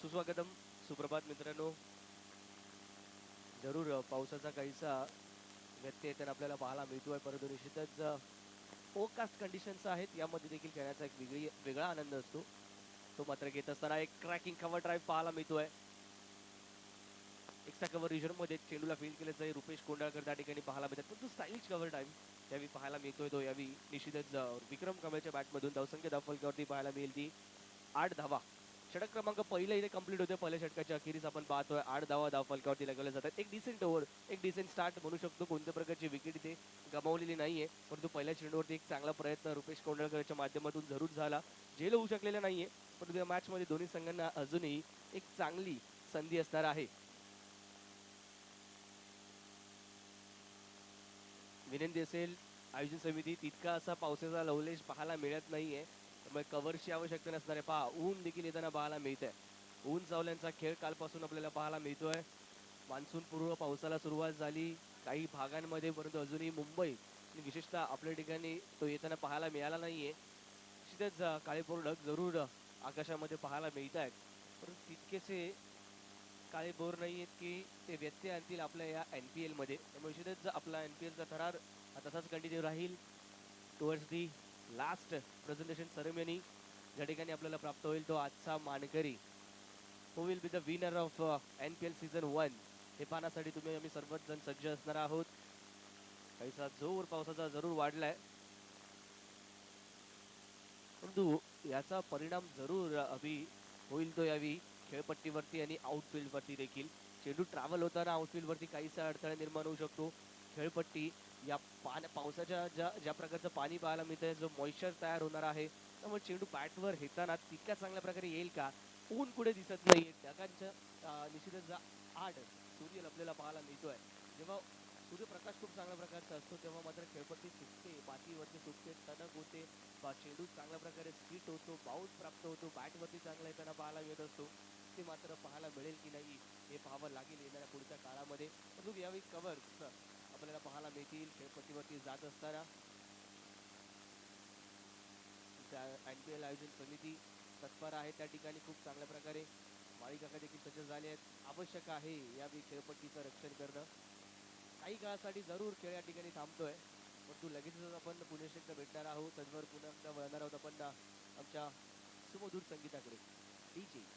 सुस्वागतम, सुप्रभात मित्रांनो. जरूर पावसाचा काहीसा व्यत्यय येताना आपल्याला पाहायला मिळतोय, परंतु निश्चितच फोरकास्ट कंडिशन्स आहेत, यामध्ये देखील खेळण्याचा एक वेगळा आनंद असतो. तो मात्र घेत असताना एक क्रॅकिंग कव्हर ड्राईव्ह पाहायला मिळतोय. एक्स्ट्रा कव्हर रिजनमध्ये चेंडूला फील्ड केल्याचं आहे रुपेश कोंडाळकर त्या ठिकाणी पाहायला मिळतात, पण तो स्टाईलिश कव्हर ड्राईव्ह यावेळी पाहायला मिळतोय. तो यावेळी निश्चितच विक्रम कमळच्या बॅटमधून धावसंख्या धावफलकावरती पाहायला मिळेल ती 8 धावा. षटक क्रमांक पहिलं इथे कंप्लीट होते. पहिल्या षटकाच्या अखेरीस आपण पाहतोय 8 धावा धावफलकावरती लगवल्या जातात. एक डिसेंट ओव्हर, एक डिसेंट स्टार्ट म्हणू शकतो. कोणत्या प्रकारची विकेट इथे गमावलेली नाहीये, परंतु पहिल्या चेंडूवरती एक चांगला प्रयत्न रुपेश कोंडाळकरच्या माध्यमातून जरूर झाला. झेल होऊ शकलेला नाहीये, परंतु या मॅचमध्ये दोन्ही संघांना अजूनही एक चांगली संधी असणार आहे. विनंती असेल आयोजन समिती, तितका असा पावसाचा लवलेश पाहायला मिळत नाहीये, त्यामुळे कव्हरची आवश्यकता नसणार आहे. पहा, ऊन देखील येताना पाहायला मिळत आहे. ऊन सावल्यांचा खेळ कालपासून आपल्याला पाहायला मिळतोय. मान्सून पूर्व पावसाला सुरुवात झाली काही भागांमध्ये, परंतु अजूनही मुंबई आणि विशेषतः आपल्या ठिकाणी तो येताना पाहायला मिळाला नाहीये. निश्चितच काळेभोर ढग जरूर आकाशामध्ये पाहायला मिळत आहेत, परंतु तितकेसे काळेभोर नाही आहेत की ते व्यत्यय आणतील आपल्या या NPL मध्ये. त्यामुळे निश्चितच आपला NPL चा थरार हा तसाच कंटिन्यू राहील towards the last presentation ceremony. ज्या ठिकाणी आपल्याला प्राप्त होईल तो आजचा मानकरी. Who will be the winner of NPL season 1 हे पाहण्यासाठी तुम्ही आम्ही सर्वच जण सज्ज असणार आहोत. काहीसा जोर पावसाचा जरूर वाढलाय, परंतु याचा परिणाम जरूर अभि होईल तो यावी खेळपट्टीवरती आणि आउटफील्ड वरती देखील. चेंडू ट्रॅव्हल होताना आउटफील्ड वरती काहीसा अडथळा निर्माण होऊ शकतो. खेळपट्टी या पावसाच्या ज्या प्रकारचं पाणी पाहायला मिळतंय, जो मॉइश्चर तयार होणार आहे, त्यामुळे चेंडू बॅटवर घेताना तितक्या चांगल्या प्रकारे येईल का, ऊन कुठे दिसत नाहीये. ढगांच्या निश्चितच आड सूर्य लपलेला पाहायला मिळतोय. जेव्हा सूर्यप्रकाश खूप चांगल्या प्रकारचा असतो तेव्हा मात्र खेळपट्टी सुटते, मातीवरती सुटते, टणक होते, चेंडू चांगल्या प्रकारे स्किट होतो, बाउन्स प्राप्त होतो, बॅटवरती चांगला येताना पाहायला मिळत असतो. ते मात्र पाहायला मिळेल की नाही हे पाहावं लागेल येणाऱ्या पुढच्या काळामध्ये. परंतु यावेळी कव्हर्स आपल्याला पाहायला मिळतील खेळपट्टीवरती जात असताना. NPL आयोजन समिती तत्पर आहे त्या ठिकाणी खूप चांगल्या प्रकारे. माळीकाका देखील सज्ज झाले आहेत. आवश्यक आहे यावेळी खेळपट्टीचं रक्षण करणं. काही काळासाठी जरूर खेळ या ठिकाणी थांबतोय, परंतु लगेचच आपण पुन्हा एकदा भेटणार आहोत. तत्वर पुन्हा एकदा वळणार आहोत आपण आमच्या सुमधुर संगीताकडे. DJ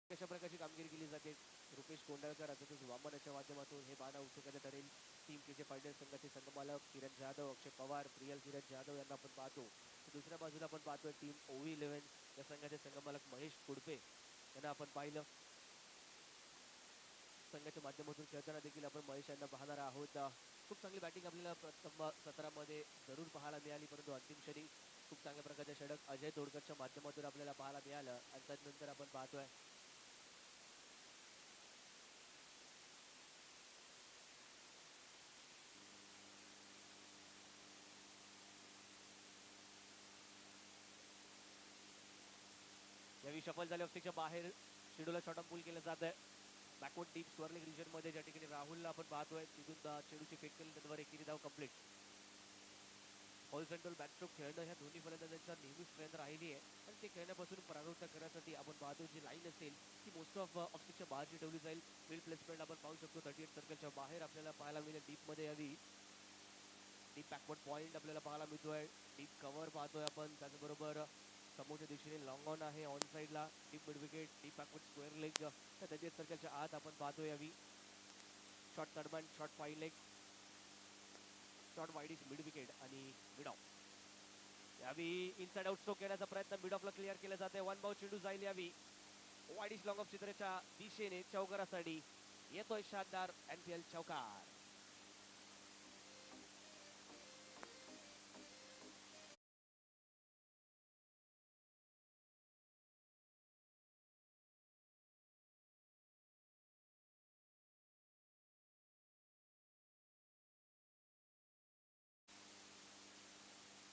कशा प्रकारची कामगिरी केली जाते. रुपेश कोंडाळकर अर्थातच वामनाच्या माध्यमातून हे बाणा उचलण्यात ठरेल. टीम केचे फायटर संघाचे संघमालक किरण जाधव, अक्षय पवार, प्रियल धीरज जाधव यांना आपण पाहतो. दुसऱ्या बाजूला आपण पाहतोय टीम ओवी 11 या संघाचे संघमालक महेश कुडपे यांना आपण पाहिलं. संघाच्या माध्यमातून खेळताना देखील आपण महेश यांना पाहणार आहोत. खूप चांगली बॅटिंग आपल्याला प्रथम सत्रामध्ये जरूर पाहायला मिळाली, परंतु अंतिम क्षणी खूप चांगल्या प्रकारचे षटक अजय तोडकरच्या माध्यमातून आपल्याला पाहायला मिळालं. आणि त्यानंतर आपण पाहतोय यावेळी शफल झाले ऑफस्टिकच्या बाहेर चेंडूला शॉर्ट पूल केलं जात आहे. बॅकवर्ड डीप स्वर्लिंग रिजन मध्ये ज्या ठिकाणी राहुलला आपण पाहतोय तिथून चेंडूची फेक केली त्याद्वारे एकेरी धाव कंप्लीट. हॉरिझॉन्टल बॅकस्ट्रोक खेळणं ह्या दोन्ही फलंदाजांचा नेहमीच प्रयत्न राहिली आहे आणि ते खेळण्यापासून प्रवृत्त करण्यासाठी आपण पाहतो जी लाईन असेल ती मोस्ट ऑफ ऑफस्टिकच्या बाहेरची ठेवली जाईल. फील्ड प्लेसमेंट आपण पाहू शकतो 38 सर्कलच्या बाहेर आपल्याला पाहायला मिळेल. डीप मध्ये यावी डीप बॅकवर्ड पॉईंट आपल्याला पाहायला मिळतोय. डीप कव्हर पाहतोय आपण. त्याचबरोबर समोरच्या दिशेने लॉंग ऑन आहे ऑन साईडला. Deep mid wicket deep backward square leg 38 सर्कलच्या आत आपण पाहतो यावी. शॉर्ट कडमॅन short fine leg short wideish mid wicket आणि मिड ऑफ. यावी इनसाइड आउट स्ट्रोक घेण्याचा प्रयत्न मिड ऑफला क्लिअर केला जाते. वन बाउंड चेंडू जाईल यावी वाईडिश लॉंग ऑफ चित्राच्या दिशेने चौकारासाठी येतोय शानदार एनपीएल चौकार.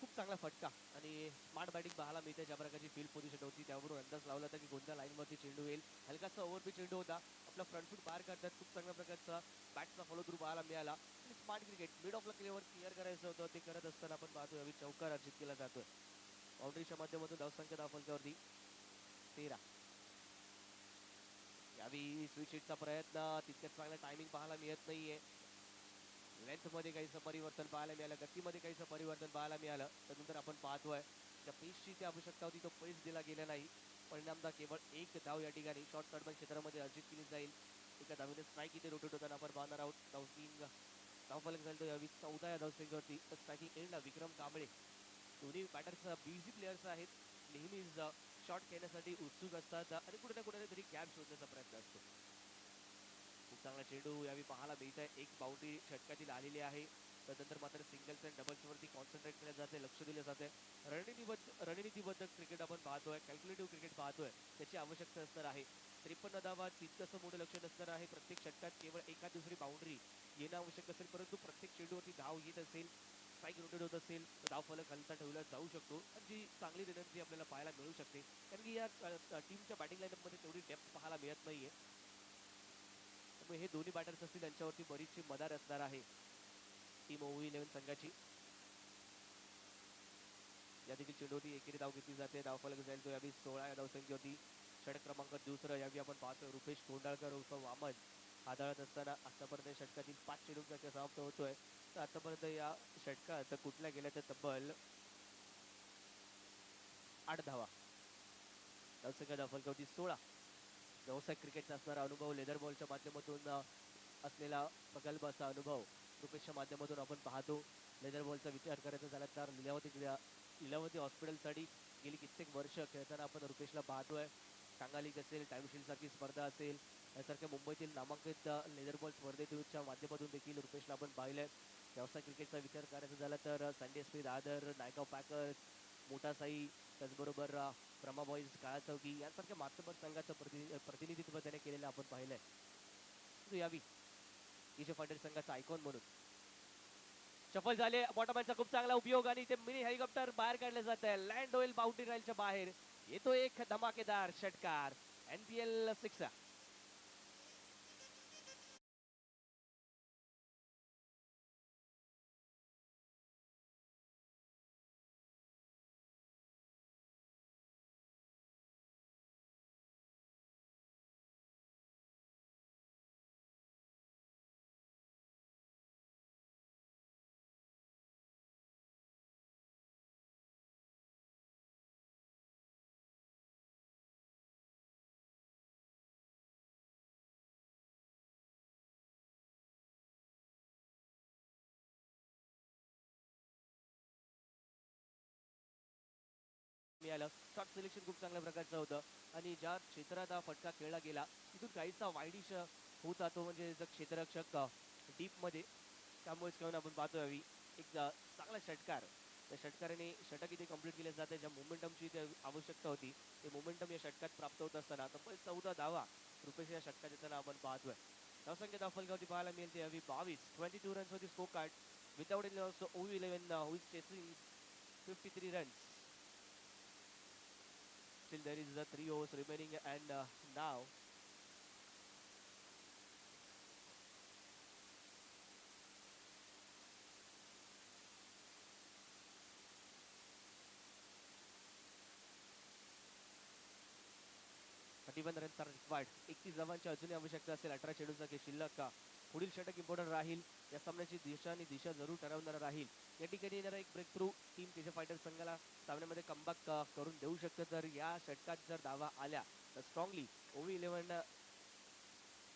खूप चांगला फटका आणि स्मार्ट बॅटिंग पाहायला मिळते. ज्या प्रकारची फील्ड पोझिशन होती त्यावरून अंदाज लावला होता की कोणत्या लाईनवरती चेंडू येईल. हलकासा ओव्हरपी चेंडू होता. आपला फ्रंट फूट बाहेर करतात. खूप चांगल्या प्रकारचा बॅटचा फॉलो थ्रू पाहायला मिळाला आणि स्मार्ट क्रिकेट मिड ऑफला क्लिअर करायचं होतं ते करत असताना आपण पाहतो यावेळी चौकार अर्जित केला जातोय. बाउंड्रीच्या माध्यमातून धावसंख्या धावफलकावरती 13. यावेळी स्विच हिटचा प्रयत्न तितक्याच चांगला टायमिंग पाहायला मिळत नाहीये. लेंथ मध्ये काहीसं परिवर्तन पाहायला मिळालं. गतीमध्ये काहीसं परिवर्तन पाहायला मिळालं. त्यानंतर आपण पाहतोय त्या पेसची जी आवश्यकता होती तो पेस दिला गेला नाही. परिणामतः केवळ एक धाव या ठिकाणी शॉर्ट कडमॅन क्षेत्रामध्ये अर्जित केली जाईल. एका धावेने स्ट्राईक इथे रोटेट होताना आपण पाहणार आहोत. धावफलक झाला तो यावेळी 14 या धावसंख्येवरती. स्ट्रायकिंग एंडला विक्रम कांबळे दोन्ही बॅटर्स बिझी प्लेयर्स आहेत. नेहमीच शॉट खेळण्यासाठी उत्सुक असतात आणि कुठे ना कुठेतरी गॅप शोधण्याचा प्रयत्न असतो. खूप चांगला चेंडू यावेळी पाहायला मिळत आहे. एक बाउंड्री षटकातील आलेली आहे. त्यानंतर मात्र सिंगल्स अँड डबल्स वरती कॉन्सन्ट्रेट केलं जाते लक्ष दिलं जाते. रणनीतिबद्ध क्रिकेट आपण पाहतोय. कॅल्क्युलेटिव्ह क्रिकेट पाहतोय त्याची आवश्यकता असणार आहे. 53 धावा तितकंसं मोठं लक्ष नसणार आहे. प्रत्येक षटकात केवळ एका दुसरी बाउंड्री येणं आवश्यक असेल, परंतु प्रत्येक चेंडूवरती धाव येत असेल स्ट्राईक रोटेट होत असेल तर धाव फलक हलता ठेवला जाऊ शकतो आणि जी चांगली रणनीती आपल्याला पाहायला मिळू शकते. कारण की या टीमच्या बॅटिंग लाईनअप मध्ये तेवढी डेप्थ पाहायला मिळत नाहीये. त्यामुळे हे दोन्ही बॅटर्स असतील त्यांच्यावरती बरीचशी मदार असणार आहे टीम ओवी 11 संघाची. या देखील चेंडूवरती एकेरी धाव घेतली जाते. धावफलक जाईल तो यावेळी 16 या धावसंख्येवरती. षटक क्रमांक दुसरं यावेळी आपण पाहतोय रुपेश कोंडाळकर उर्फ वामन हाताळत असताना आतापर्यंत षटकातील 5 चेंडूंचा खेळ समाप्त होतोय. तर आतापर्यंत या षटकात कुठल्या गेल्या तर तब्बल 8 धावा. धावसंख्या धावफलकावरती 16. व्यावसायिक क्रिकेटचा असणारा अनुभव लेदर बॉलच्या माध्यमातून असलेला प्रगल्भ असा अनुभव रुपेशच्या माध्यमातून आपण पाहतो. लेदर बॉलचा विचार करायचा झाला तर लीलावती हॉस्पिटलसाठी गेली कित्येक वर्ष खेळताना आपण रुपेशला पाहतोय. टांगा लीग असेल टाइमशील्ड सारखी स्पर्धा असेल यासारख्या मुंबईतील नामांकित लेदर बॉल स्पर्धेच्या माध्यमातून देखील रुपेशला आपण पाहिलंय. व्यावसायिक क्रिकेटचा विचार करायचा झाला तर Sunday speed Dadar Naigaon packers मोठा साई त्याचबरोबर ब्रह्मा बॉईज काळा चौकी यांसारख्या मातबर संघाचं प्रतिनिधित्व त्याने केलेलं आपण पाहिलंय. यावी इशे फायटर संघाचा आयकॉन म्हणून सफल झाले. बॉटमॅनचा खूप चांगला उपयोग आणि ते मिनी हेलिकॉप्टर बाहेर काढले जात आहे. लँड होईल बाउंड्री राईलच्या बाहेर. येतो एक धमाकेदार षटकार एनपीएल 6. आलं. शॉट सिलेक्शन खूप चांगल्या प्रकारचं होतं आणि ज्या क्षेत्रात हा फटका खेळला गेला तिथून काहीसा वाईडिश होत जातो, म्हणजे जर क्षेत्ररक्षक डीपमध्ये, त्यामुळेच घेऊन आपण पाहतो यावी एक चांगला षटकार. त्या षटकाराने षटक इथे कंप्लीट केले जाते. ज्या मोमेंटमची इथे आवश्यकता होती ते मोमेंटम या षटकात प्राप्त होत असताना तब्बल 14 धावा रुपेश या षटकात येताना आपण पाहतोय. धावसंख्या धावफलकावरती पाहायला मिळते यावी 22. 22 रन्स होती score card without any loss. OU11 who is chasing 53 runs. Still there is 3 overs remaining and now one runs are required. 31 धावांची अजूनही आवश्यकता असेल. 18 चेंडूचा खेळ शिल्लक का पुढील षटक इम्पॉर्टंट राहील. या सामन्याची दिशा आणि दिशा जरूर ठरवणार राहील. या ठिकाणी येणारा एक breakthrough team KJ fighter संघाला सामन्यामध्ये कमबॅक करून देऊ शकतं. तर या षटकात जर धावा आल्या तर स्ट्रॉंगली OU11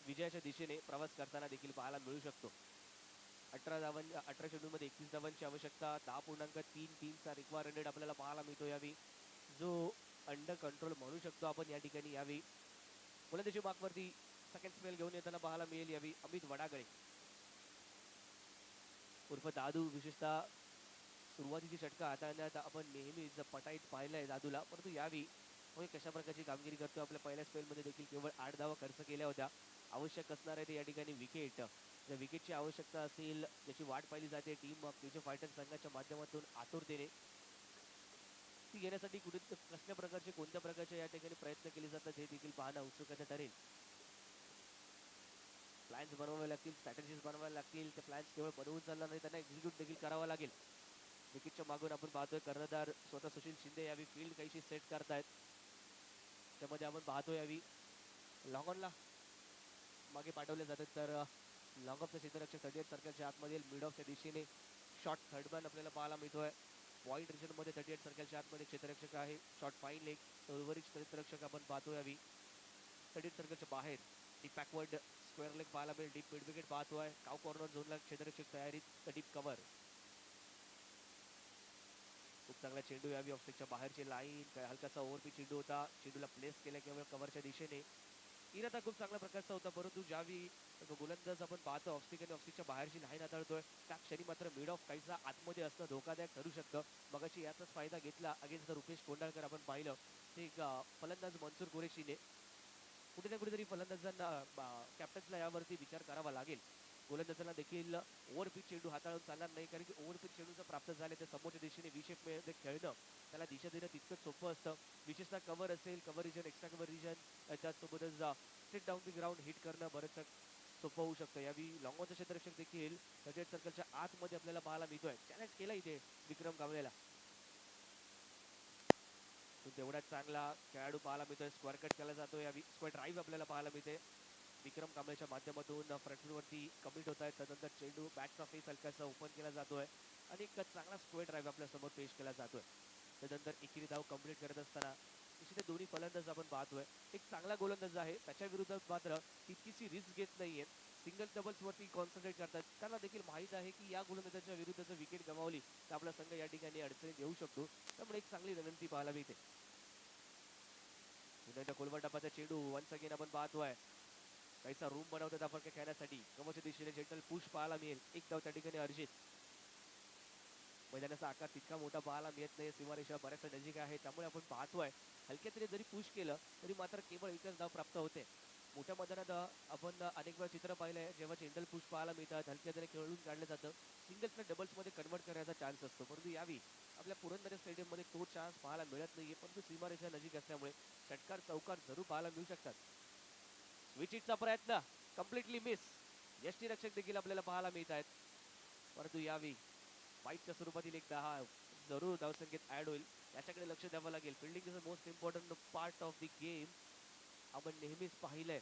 विजयाच्या दिशेने प्रवास करताना देखील पाहायला मिळू शकतो. 18 चेंडूमध्ये 31 धावांची आवश्यकता. 10.33चा रिक्वायर्ड रेट आपल्याला पाहायला मिळतो यावी, जो अंडर कंट्रोल म्हणू शकतो आपण या ठिकाणी यावी. गोलंदाजी मार्कवरती सेकंड स्पेल घेऊन येताना पाहायला मिळेल यावी अमित वडागळे उर्फ दादू. विशेषतः सुरुवातीची षटका हाताळण्यात आपण नेहमीच पटाईत पाहिलंय दादूला, परंतु यावी कशा प्रकारची कामगिरी करतो. आपल्या पहिल्या स्पेलमध्ये देखील केवळ 8 धावा खर्च केल्या होत्या. आवश्यक असणार आहे ते या ठिकाणी विकेट. जर विकेटची आवश्यकता असेल, ज्याची वाट पाहिली जाते टीम केजे फायटर संघाच्या माध्यमातून आतुरतेने, ती घेण्यासाठी कुठे कसल्या प्रकारचे कोणत्या प्रकारचे या ठिकाणी प्रयत्न केले जातात हे देखील पाहणं उत्सुकता ठरेल. प्लॅन्स बनवावे लागतील, स्ट्रॅटेजीज बनवावे लागतील. ते प्लॅन्स केवळ बनवून चालणार नाही, त्यांना एक्झिक्यूट देखील करावा लागेल. विकेटच्या मागून आपण पाहतोय कर्णधार स्वतः सुशील शिंदे यावी फील्ड काहीशी सेट करतायत. त्यामध्ये आपण पाहतोय यावी लॉंग ऑनला मागे पाठवले जातात. तर लॉंग ऑफचा क्षेत्ररक्षक 38 सर्कलच्या आतमध्ये मिड ऑफच्या दिशेने शॉर्ट थर्ड बॅन आपल्याला पाहायला मिळतोय. पॉईंट रिजनमध्ये 38 सर्कलच्या आतमध्ये क्षेत्ररक्षक आहे. शॉर्ट फाईन लेग उर्वरित क्षेत्ररक्षक आपण पाहतो यावी 38 सर्कलच्या बाहेर. डीप बॅकवर्ड स्क्वेअर लेग पाहायला मिळेल. डीप मिड विकेट पाहतोय. काव कॉर्नर झोनला क्षेत्ररक्षक तयारीत. Deep cover. खूप चांगला चेंडू यावी ऑफस्टिकच्या बाहेरची लाईन. हलकासा ओव्हरपिच चेंडू होता. चेंडूला प्लेस केला केवळ कव्हरच्या दिशेने. इरादा खूप चांगल्या प्रकारचा होता, परंतु ज्यावेळी गोलंदाज आपण पाहतो ऑफस्टिक आणि ऑफस्टिकच्या बाहेरची लाईन हाताळतोय त्या क्षणी मात्र मिड ऑफ काहीसा आतमध्ये असणं धोकादायक ठरू शकतं. मगाशी याचाच फायदा घेतला अगेन्स्ट रुपेश कोंडाळकर आपण पाहिलं. ते फलंदाज मनसूर कुरेशीने कुठे ना कुठेतरी फलंदाजांना कॅप्टन्सला यावरती विचार करावा लागेल. गोलंदाजांना देखील ओव्हरपिच चेंडू हाताळून चालणार नाही, कारण की ओव्हरपिच चेंडू जर प्राप्त झाले तर समोरच्या दिशेने विशेष मध्ये खेळणं त्याला दिशा देणं तितकंच सोपं असतं. विशेषतः कव्हर असेल, cover region, extra cover region, त्याचसोबतच straight down the ground hit करणं बरंच सोपं होऊ शकतं. यावी लॉंग ऑनचा क्षेत्ररक्षक देखील 38 सर्कलच्या आतमध्ये आपल्याला पाहायला मिळतोय. चॅलेंज केला इथे विक्रम कांबळेला. तेवढाच चांगला खेळाडू पाहायला मिळतोय. स्क्वेअर कट केला जातो. यावी स्क्वेअर ड्राईव्ह आपल्याला पाहायला मिळते विक्रम कांबळेच्या माध्यमातून. फ्रंटवरती कमिट होत आहे. त्यानंतर चेंडू बॅटचा फेस हलकासा ओपन केला जातोय आणि एक चांगला स्क्वेअर ड्राईव्ह आपल्या समोर पेश केला जातोय. त्यानंतर एकेरी धाव कंप्लीट करत असताना निश्चित दोन्ही फलंदाज आपण पाहतोय. एक चांगला गोलंदाज आहे, त्याच्या विरोधात मात्र तितकीशी रिस्क घेत नाहीये. सिंगल डबल्स वरती कॉन्सन्ट्रेट करतात. त्यांना देखील माहित आहे की या गोलंदाजाच्या विरुद्ध जर विकेट गमावली तर आपला संघ या ठिकाणी अडचणीत येऊ शकतो. त्यामुळे एक चांगली रणनीती पाहायला मिळते. कोलवर टप्प्याचा चेंडू वन्स अगेन आपण पाहतोय. काहीसा रूम बनवतात आपण खेळण्यासाठी. कमोच्या दिशेने जेंटल पुश पाहायला मिळेल. एक धाव त्या ठिकाणी अर्जित. मैदानाचा आकार तितका मोठा पाहायला मिळत नाही. सीमारेषा बऱ्याचशा नजीक आहे, त्यामुळे आपण पाहतोय हलक्या तरी जरी पुश केलं तरी मात्र केवळ एकच धाव प्राप्त होते. मोठ्या मैदानात आपण अनेक वेळा चित्र पाहिलंय जेव्हा जेंटल पुश पाहायला मिळतात, हलक्या तरी खेळून काढलं जातं, सिंगल्सला डबल्समध्ये कन्वर्ट करण्याचा चान्स असतो. परंतु यावी आपल्या पुरंदर स्टेडियममध्ये तो चान्स पाहायला मिळत नाहीये. परंतु सीमारेषा नजीक असल्यामुळे षटकार चौकार जरूर पाहायला मिळू शकतात. स्विचिटचा प्रयत्न कम्प्लिटली मिस. यष्टीरक्षक देखील आपल्याला पाहायला मिळत आहेत, परंतु यावी फाईटच्या स्वरूपातील एक 10 जरूर धावसंख्येत ऍड होईल. याच्याकडे लक्ष द्यावं लागेल. Fielding is the most important part of the game. आपण नेहमीच पाहिलंय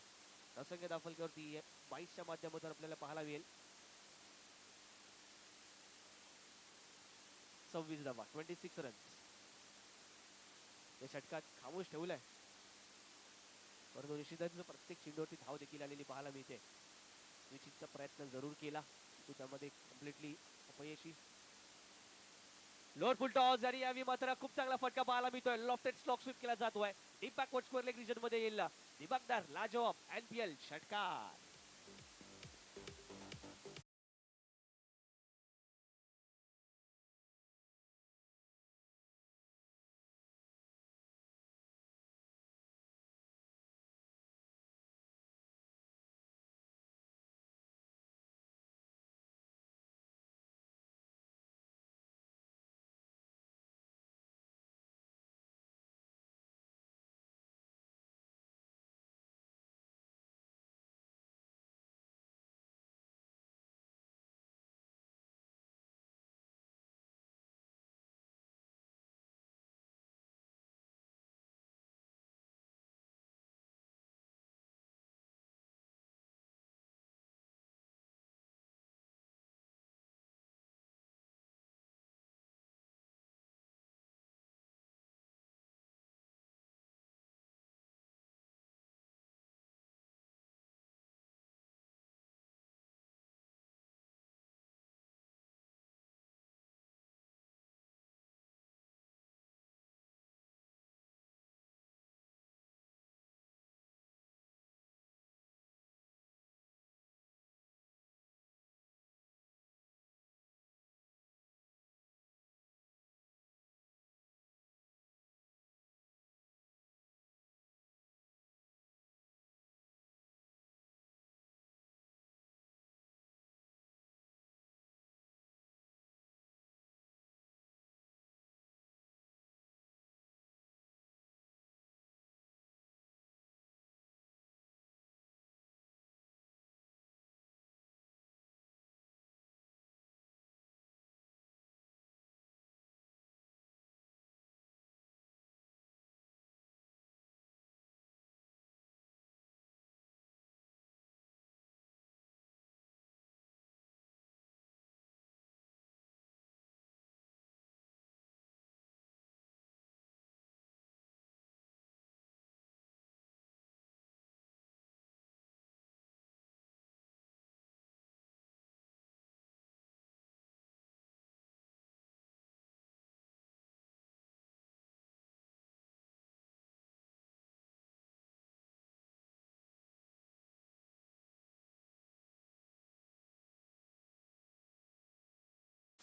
धावसंख्या धावफलकावरती 22च्या माध्यमातून आपल्याला पाहायला मिळेल 26 धावा, 26 रन्स या षटकात खामोश ठेवलाय. परंतु निश्चितच प्रत्येक चेंडूवरती धाव देखील आलेली पाहायला मिळते. स्विचिंगचा प्रयत्न जरूर केला तो त्यामध्ये कम्प्लिटली अपयशी. लोअर फुल टॉस आणि यावी मात्र खूप चांगला फटका पाहायला मिळतोय. लॉफ्टेड स्लॉक स्वीप केला जातोय. Deep backward square leg region मध्ये येईल दिबागदार लाजवाब NPL षटकार.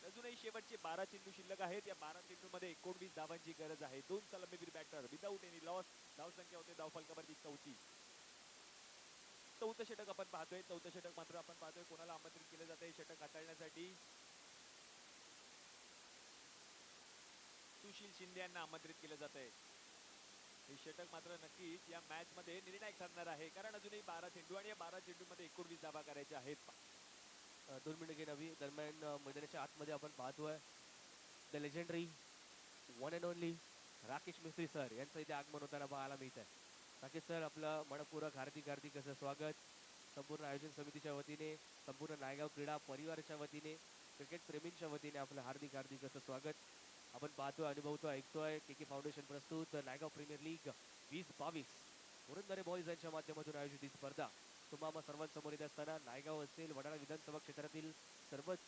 अजूनही शेवटचे 12 चेंडू शिल्लक आहेत. या 12 चेंडूमध्ये 19 धावांची गरज आहे. दोन सलामीवीर बॅटर विदाऊट एनी लॉस. धावसंख्या होते धावफलकावरती 34. चौथं षटक आपण पाहतोय. चौथं षटक मात्र आपण पाहतोय कोणाला आमंत्रित केलं जाते षटक हाताळण्यासाठी. सुशील शिंदे यांना आमंत्रित केलं जात आहे. हे षटक मात्र नक्कीच या मॅच मध्ये निर्णायक ठरणार आहे, कारण अजूनही 12 चेंडू आणि या 12 चेंडू मध्ये 19 धावा करायच्या आहेत. 2 मिनिटे घे नवी दरम्यान मैदानाच्या आतमध्ये आपण पाहतोय the legendary one and only Rakesh Mistry sir यांचं इथे आगमन होताना पाहायला मिळत आहे. राकेश सर आपलं मनपूर्वक हार्दिक हार्दिक असं स्वागत. संपूर्ण आयोजन समितीच्या वतीने, संपूर्ण नायगाव क्रीडा परिवाराच्या वतीने, क्रिकेट प्रेमींच्या वतीने आपलं हार्दिक हार्दिक असं स्वागत. आपण पाहतोय, अनुभवतोय, ऐकतोय KK फाउंडेशन प्रस्तुत Naigaon premier league 2022 Purandare boys यांच्या माध्यमातून आयोजित ही स्पर्धा तुम्हाला सर्वांसमोर येत असताना नायगाव असेल, वडाळा विधानसभा क्षेत्रातील सर्वच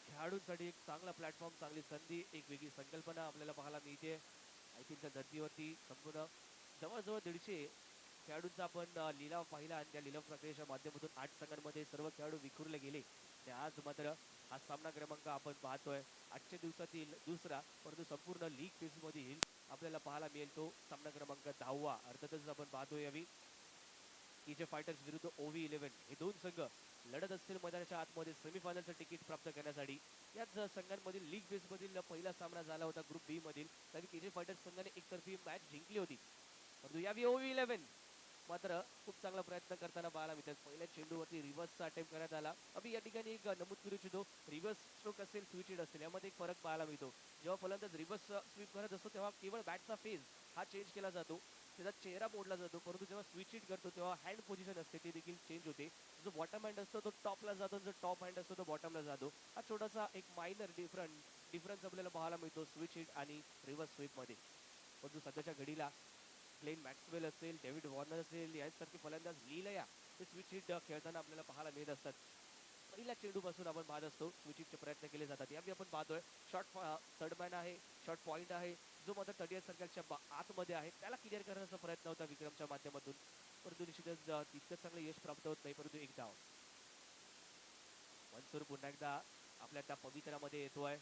खेळाडूंसाठी एक चांगला प्लॅटफॉर्म, चांगली संधी, एक वेगळी संकल्पना आपल्याला पाहायला मिळते. आयपीएलच्या धर्तीवरती संपूर्ण जवळजवळ 150 खेळाडूंचा आपण लिलाव पाहिला आणि त्या लिलाव प्रक्रियेच्या माध्यमातून 8 संघांमध्ये सर्व खेळाडू विखुरले गेले. आणि आज मात्र हा सामना क्रमांक आपण पाहतोय आजच्या दिवसातील दुसरा, परंतु संपूर्ण लीग फेजमधील आपल्याला पाहायला मिळेल तो सामना क्रमांक 10वा. अर्थातच आपण पाहतोय यावी KJ फायटर्स विरुद्ध OV11 हे दोन संघ लढत असतील मैदानाच्या आतमध्ये सेमीफायनलचं तिकीट प्राप्त करण्यासाठी. याच संघांमधील लीग बेस मधील पहिला सामना झाला होता ग्रुप बी मधील. त्यावेळी KJ फायटर्स संघाने एकतर्फी मॅच जिंकली होती, परंतु यावेळी OV11 मात्र खूप चांगला प्रयत्न करताना पाहायला मिळतात. पहिल्या चेंडूवरती रिव्हर्सचा अटेम्प्ट करण्यात आला. अभि या ठिकाणी एक नमूद करू इच्छितो, रिव्हर्स स्ट्रोक असेल स्विचिड असेल यामध्ये एक फरक पाहायला मिळतो. जेव्हा फलंदाज रिव्हर्स स्वीप करत असतो तेव्हा केवळ बॅटचा फेज हा चेंज केला जातो, त्याचा चेहरा मोडला जातो, परंतु जेव्हा स्विच हिट करतो तेव्हा हँड पोझिशन असते ती देखील चेंज होते. जो बॉटम हँड असतो तो टॉपला जातो, जो टॉप हँड असतो तो बॉटमला जातो. हा छोटासा एक मायनर डिफरन्स आपल्याला पाहायला मिळतो स्विच हिट आणि रिव्हर्स स्वीप मध्ये. परंतु सध्याच्या घडीला ग्लेन मॅक्सवेल असेल, डेव्हिड वॉर्नर असेल, यांसारखे फलंदाज लीलया ते स्विच हिट खेळताना आपल्याला पाहायला मिळत असतात. पहिल्या चेंडूपासून आपण पाहत असतो स्विचिंगचे प्रयत्न केले जातात. यावेळी आपण पाहतोय शॉर्ट थर्ड मॅन आहे, शॉर्ट पॉइंट आहे, जो मात्र 30 सर्कलच्या आतमध्ये आहे, त्याला क्लिअर करण्याचा प्रयत्न होता विक्रमच्या माध्यमातून, परंतु निश्चितच तितकं चांगलं यश प्राप्त होत नाही. परंतु एक धाव. मनसूर पुन्हा एकदा आपल्या त्या पवित्रामध्ये येतोय.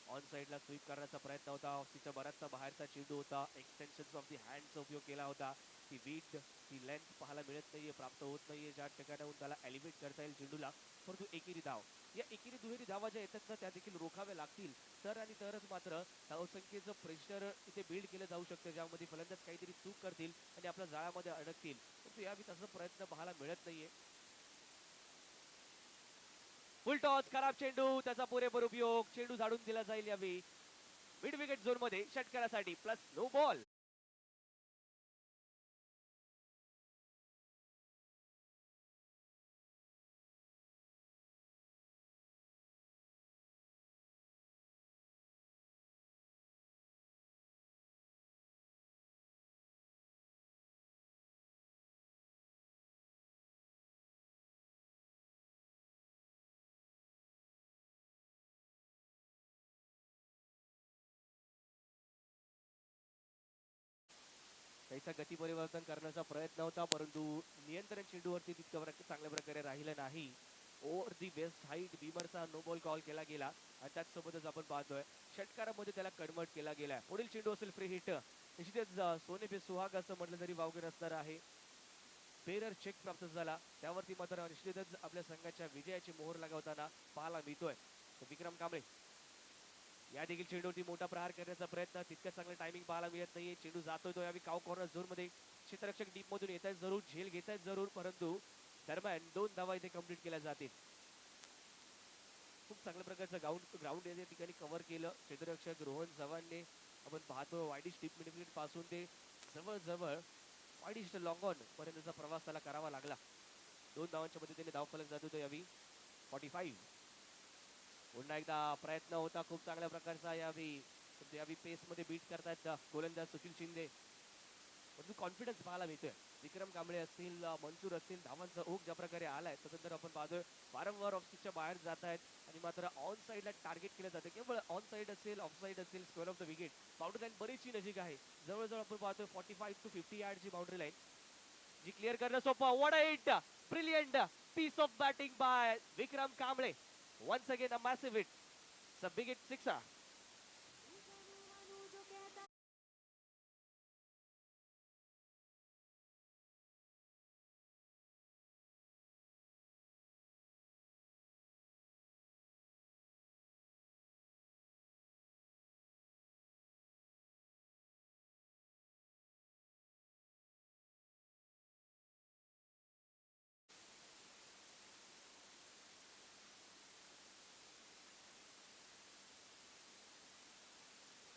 ऑन साइडला स्वीप करण्याचा प्रयत्न होता. ऑफिसच्या बराचसा बाहेरचा चेंडू होता. एक्सटेन्शन ऑफ दी हँडचा उपयोग केला होता. ती वीट, ती लेंथ पाहायला मिळत नाहीये, प्राप्त होत नाहीये, ज्या ठिकाणाहून त्याला एलिव्हेट करता येईल चेंडूला. परंतु एकेरी धाव, या एकेरी दुहेरी धावा ज्या येतात ना त्या देखील रोखाव्या लागतील, तर आणि तरच मात्र धावसंख्येचं प्रेशर इथे बिल्ड केलं जाऊ शकतं, ज्यामध्ये फलंदाज काहीतरी चूक करतील आणि आपल्या जाळ्यामध्ये अडकतील. परंतु यावेळी तसा प्रयत्न पाहायला मिळत नाहीये. फुल टॉस, खराब चेंडू, त्याचा पुरेपूर उपयोग, चेंडू झाडून दिला जाईल यावेळी मिड विकेट झोन मध्ये षटकारासाठी प्लस नो बॉल. त्याचा गती परिवर्तन करण्याचा प्रयत्न होता, परंतु नियंत्रण चेंडूवरती तितकं चांगल्या प्रकारे राहिलं नाही. ओव्हर दी बेस्ट हाईट बीमरचा नो बॉल कॉल केला गेला आणि त्याचसोबतच आपण पाहतोय षटकारामध्ये त्याला कन्वर्ट केला गेला. पुढील चेंडू असेल फ्री हिट. निश्चितच सोने पे सुहाग असं म्हटलं तरी वावगे नसणार आहे. बेरर चेक प्राप्त झाला, त्यावरती मात्र निश्चितच आपल्या संघाच्या विजयाची मोहर लगावताना पाहायला मिळतोय. विक्रम कांबळे या देखील चेंडूवरती मोठा प्रहार करण्याचा प्रयत्न, तितकं चांगलं टायमिंग पाहायला मिळत नाहीये. चेंडू जातोय तो यावेळी काव कॉर्नर झोन मध्ये. क्षेत्ररक्षक डीप मधून येत आहेत जरूर, झेल घेत आहेत जरूर, परंतु दरम्यान 2 धावा इथे कंप्लीट केल्या जातील. खूप चांगल्या प्रकारचं ग्राउंड या ठिकाणी कव्हर केलं क्षेत्ररक्षक रोहन चव्हाणने. आपण पाहतो वाईडिश डीप मिड पासून ते जवळजवळ वाईडिश लॉंग ऑन पर्यंतचा प्रवास त्याला करावा लागला. 2 धावांच्या मदतीने धावफलक जात होतो यावेळी 45. पुन्हा एकदा प्रयत्न होता खूप चांगल्या प्रकारचा यावेळी पेस मध्ये बीट करतायत गोलंदाज सुशील शिंदे, परंतु कॉन्फिडन्स पाहायला मिळतोय. विक्रम कांबळे असतील, मनसूर असतील, धावांचा ओघ ज्या प्रकारे आलाय त्यानंतर आपण पाहतोय वारंवार ऑफस्टिकच्या बाहेर जात आहेत आणि मात्र ऑन साइडला टार्गेट केलं जातं. केवळ ऑन साइड असेल, ऑफ साइड असेल, square of the wicket, boundary line बरीचशी नजीक आहे. जवळजवळ आपण पाहतोय 45 to 50 यार्डची बाउंड्री लाईन, जी क्लिअर करणं सोपं. What a hit, brilliant piece of batting by Vikram Kamble. Once again a massive hit. It's a big hit sixer.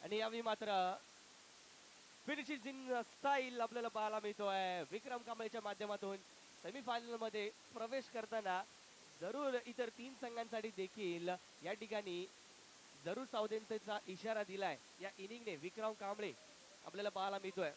आणि यावेळी मात्र फिनिशिंग स्टाईल आपल्याला पाहायला मिळतोय विक्रम कांबळेच्या माध्यमातून. सेमीफायनल मध्ये प्रवेश करताना जरूर इतर 3 संघांसाठी देखील या ठिकाणी जरूर सावधानतेचा इशारा दिलाय या इनिंगने विक्रम कांबळे आपल्याला पाहायला मिळतोय.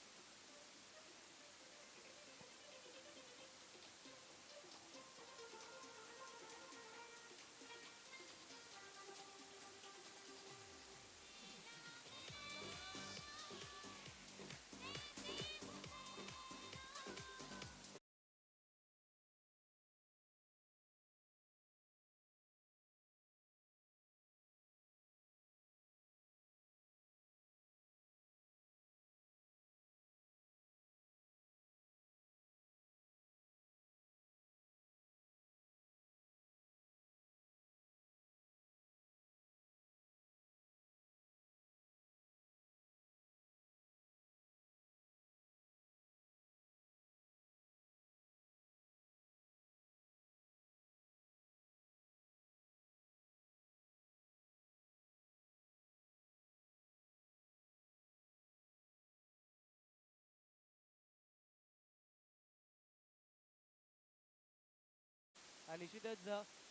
आणि निश्चितच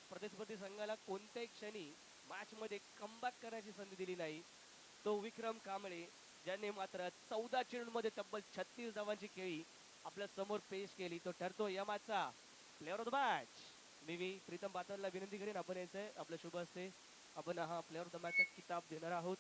प्रतिस्पर्धी संघाला कोणत्याही क्षणी मॅच मध्ये कमबॅक करण्याची संधी दिली नाही. तो विक्रम कांबळे ज्याने मात्र 14 चेंडूंमध्ये तब्बल 36 धावांची खेळी आपल्या समोर पेश केली, तो ठरतो या मॅचचा प्लेअर ऑफ द मॅच. मी प्रीतम बातनला विनंती करेन आपण यायचंय आपल्या शुभ हस्ते आपण हा प्लेअर ऑफ द मॅचचा किताब देणार आहोत.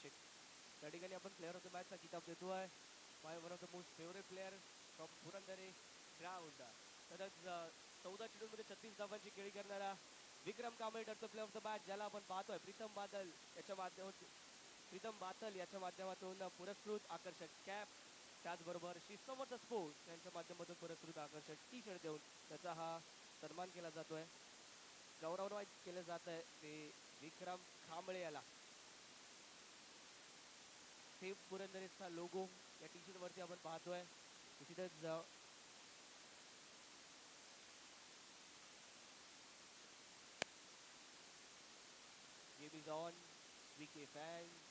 Check. त्या ठिकाणी आपण प्लेअर ऑफ द मॅचचा किताब देतोय. My one of the most favourite player from Purandare ground. तसंच 14 चेंडूंमध्ये 36 धावांची खेळी करणारा विक्रम कांबळे ठरतो प्लेअर ऑफ द मॅच, ज्याला आपण पाहतोय प्रीतम बादल याच्या माध्यमातून पुरस्कृत आकर्षक कॅप, त्याचबरोबर श्री समर्थ स्पोर्ट्स यांच्या माध्यमातून पुरस्कृत आकर्षक टी शर्ट देऊन त्याचा हा सन्मान केला जातोय, गौरवन्वित केलं जात आहे ते विक्रम कांबळे याला. सेफ पुरंदरेचा लोगो या टी शर्ट वरती आपण पाहतोय. निश्चितच game is on, VK fans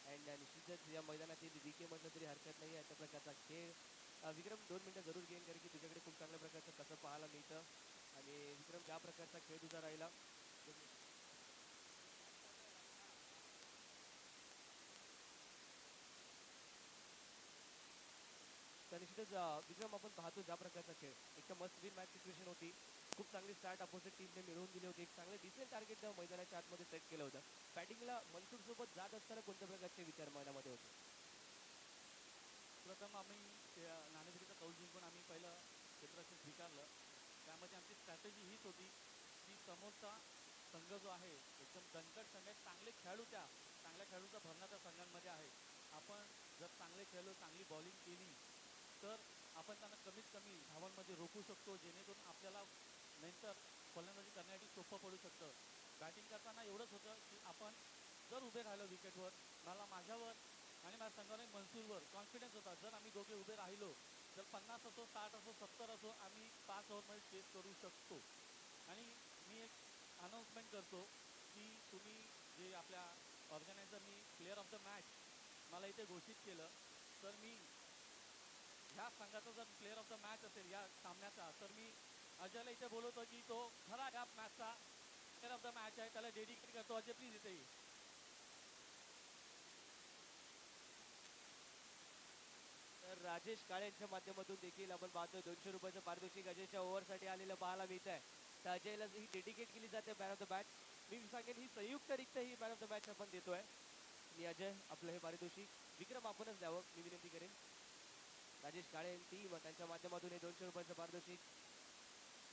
and निश्चितच या मैदानातील वीके म्हटलं तरी हरकत नाही अशा प्रकारचा खेळ. विक्रम 2 मिनिटं जरूर घेईन कारण की तुझ्याकडे खूप चांगल्या प्रकारचं कसं पाहायला मिळतं आणि विक्रम ज्या प्रकारचा खेळ तुझा राहिला तर निश्चितच विक्रम आपण पाहतो ज्या प्रकारचा खेळ एक तर मस्ट विन मॅच सिच्युएशन होती, खूप चांगली स्टार्ट अपोजिट टीमने मिळवून दिली होती, एक चांगले डिसेंट टार्गेट मैदानाच्या आतमध्ये सेट केलं होतं. बॅटिंगला मनसूर सोबत जात असताना कोणत्या प्रकारचे विचार मनामध्ये होते? प्रथम आम्ही नाणेफेकीचा कौल जिंकून आम्ही पहिलं क्षेत्ररक्षण स्वीकारलं. त्यामध्ये आमची स्ट्रॅटेजी हीच होती की समोरचा संघ जो आहे एकदम दणकट संघ आहे, चांगले खेळाडू त्या चांगल्या खेळाडूचा भरणा त्या संघांमध्ये आहे. आपण जर चांगले खेळलो, चांगली बॉलिंग केली तर आपण त्यांना कमीत कमी धावांमध्ये रोखू शकतो, जेणेकरून आपल्याला नंतर फलंदाजी करण्यासाठी सोपं पडू शकतं. बॅटिंग करताना एवढंच होतं की आपण जर उभे राहिलो विकेटवर, मला माझ्यावर आणि माझ्या संघाने मनसूरवर कॉन्फिडन्स होता, जर आम्ही दोघे उभे राहिलो तर 50 असो, 60 असो, 70 असो, आम्ही 5 ओव्हरमध्ये चेस करू शकतो. आणि मी एक अनाऊन्समेंट करतो की तुम्ही जे आपल्या ऑर्गनायझरनी प्लेअर ऑफ द मॅच मला इथे घोषित केलं, तर मी ह्या संघाचा जर प्लेअर ऑफ द मॅच असेल या सामन्याचा, तर मी अजयला इथे बोलवतो की तो खरा या मॅचचा प्लेअर ऑफ द मॅच आहे, त्याला डेडिकेट करतो. अजय प्लीज इथे ये. तर राजेश काळे यांच्या माध्यमातून देखील आपण पाहतोय 200 रुपयाचं पारितोषिक अजयच्या ओव्हरसाठी आलेलं पाहायला मिळत आहे. तर अजयला ही डेडिकेट केली जाते मॅन ऑफ द मॅच. मी सांगेन ही संयुक्तरित्या he man of the match आपण देतोय. आणि अजय आपलं हे पारितोषिक विक्रम आपणच द्यावं मी विनंती करेन. राजेश काळे टीम त्यांच्या माध्यमातून हे 200 रुपयाचं पारितोषिक.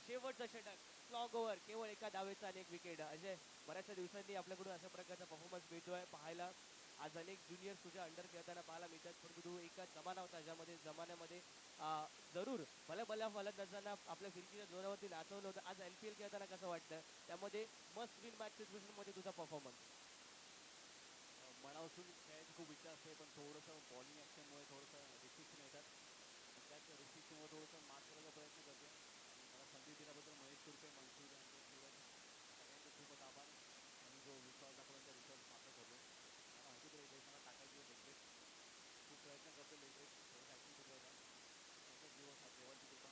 शेवटचा षटक लॉंग ओव्हर, केवळ एका धावेचा आणि एक विकेट. अजय, बऱ्याचशा दिवसांनी आपल्याकडून अशा प्रकारचा परफॉर्मन्स मिळतोय पाहायला. आज अनेक ज्युनियर तुझ्या अंडर खेळताना पाहायला मिळतात, परंतु तू एका जमाना होता ज्यामध्ये जमान्यामध्ये जरूर भल्या फलंदाजांना आपल्या फिरकीच्या जोरावरती नाचवलं होतं. आज LPL खेळताना कसं वाटतं, त्यामध्ये मस्ट विन मॅच सिच्युएशन मध्ये तुझा परफॉर्मन्स? मनापासून खेळायची खूप इच्छा असते, पण थोडंसं बॉलिंग ॲक्शनमुळे थोडंसं रिस्ट्रिक्शन येतात. त्याच रिस्ट्रिक्शनमुळे थोडंसं मात करायचा प्रयत्न करतो. आणि मला संधी दिल्याबद्दल महेश कुरपे, मनसूर यांचे सूरज सगळ्यांचे खूपच आभार. आणि जो विश्वास दाखवला त्या विश्वास पात्र ठरलो. मला माहिती होतं लेग मला टाकायची लेग ब्रेक, खूप प्रयत्न करतो लेग ब्रेक थोडंसं ॲक्शन सुचवायचा. एकच दिवस हा देवाची कृपा,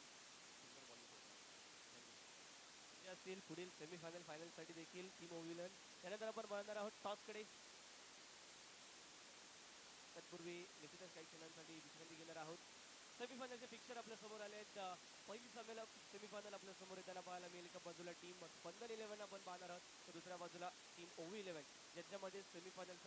सुंदर बॉलिंग करतो. थँक्यू. असतील पुढील सेमीफायनल फायनलसाठी देखील टीम ओव्हिलन. त्यानंतर आपण वळणार आहोत टॉसकडे. तत्पूर्वी निश्चितच काही क्षणांसाठी विश्रांती घेणार आहोत. सेमीफायनलचे पिक्चर आपल्या समोर आले आहेत. पहिली सेमीफायनल आपल्या समोर येताना पाहायला मिळेल. एका बाजूला टीम बंधन 11 आपण पाहणार आहोत, तर दुसऱ्या बाजूला टीम OV11 ज्याच्यामध्ये सेमीफायनलचा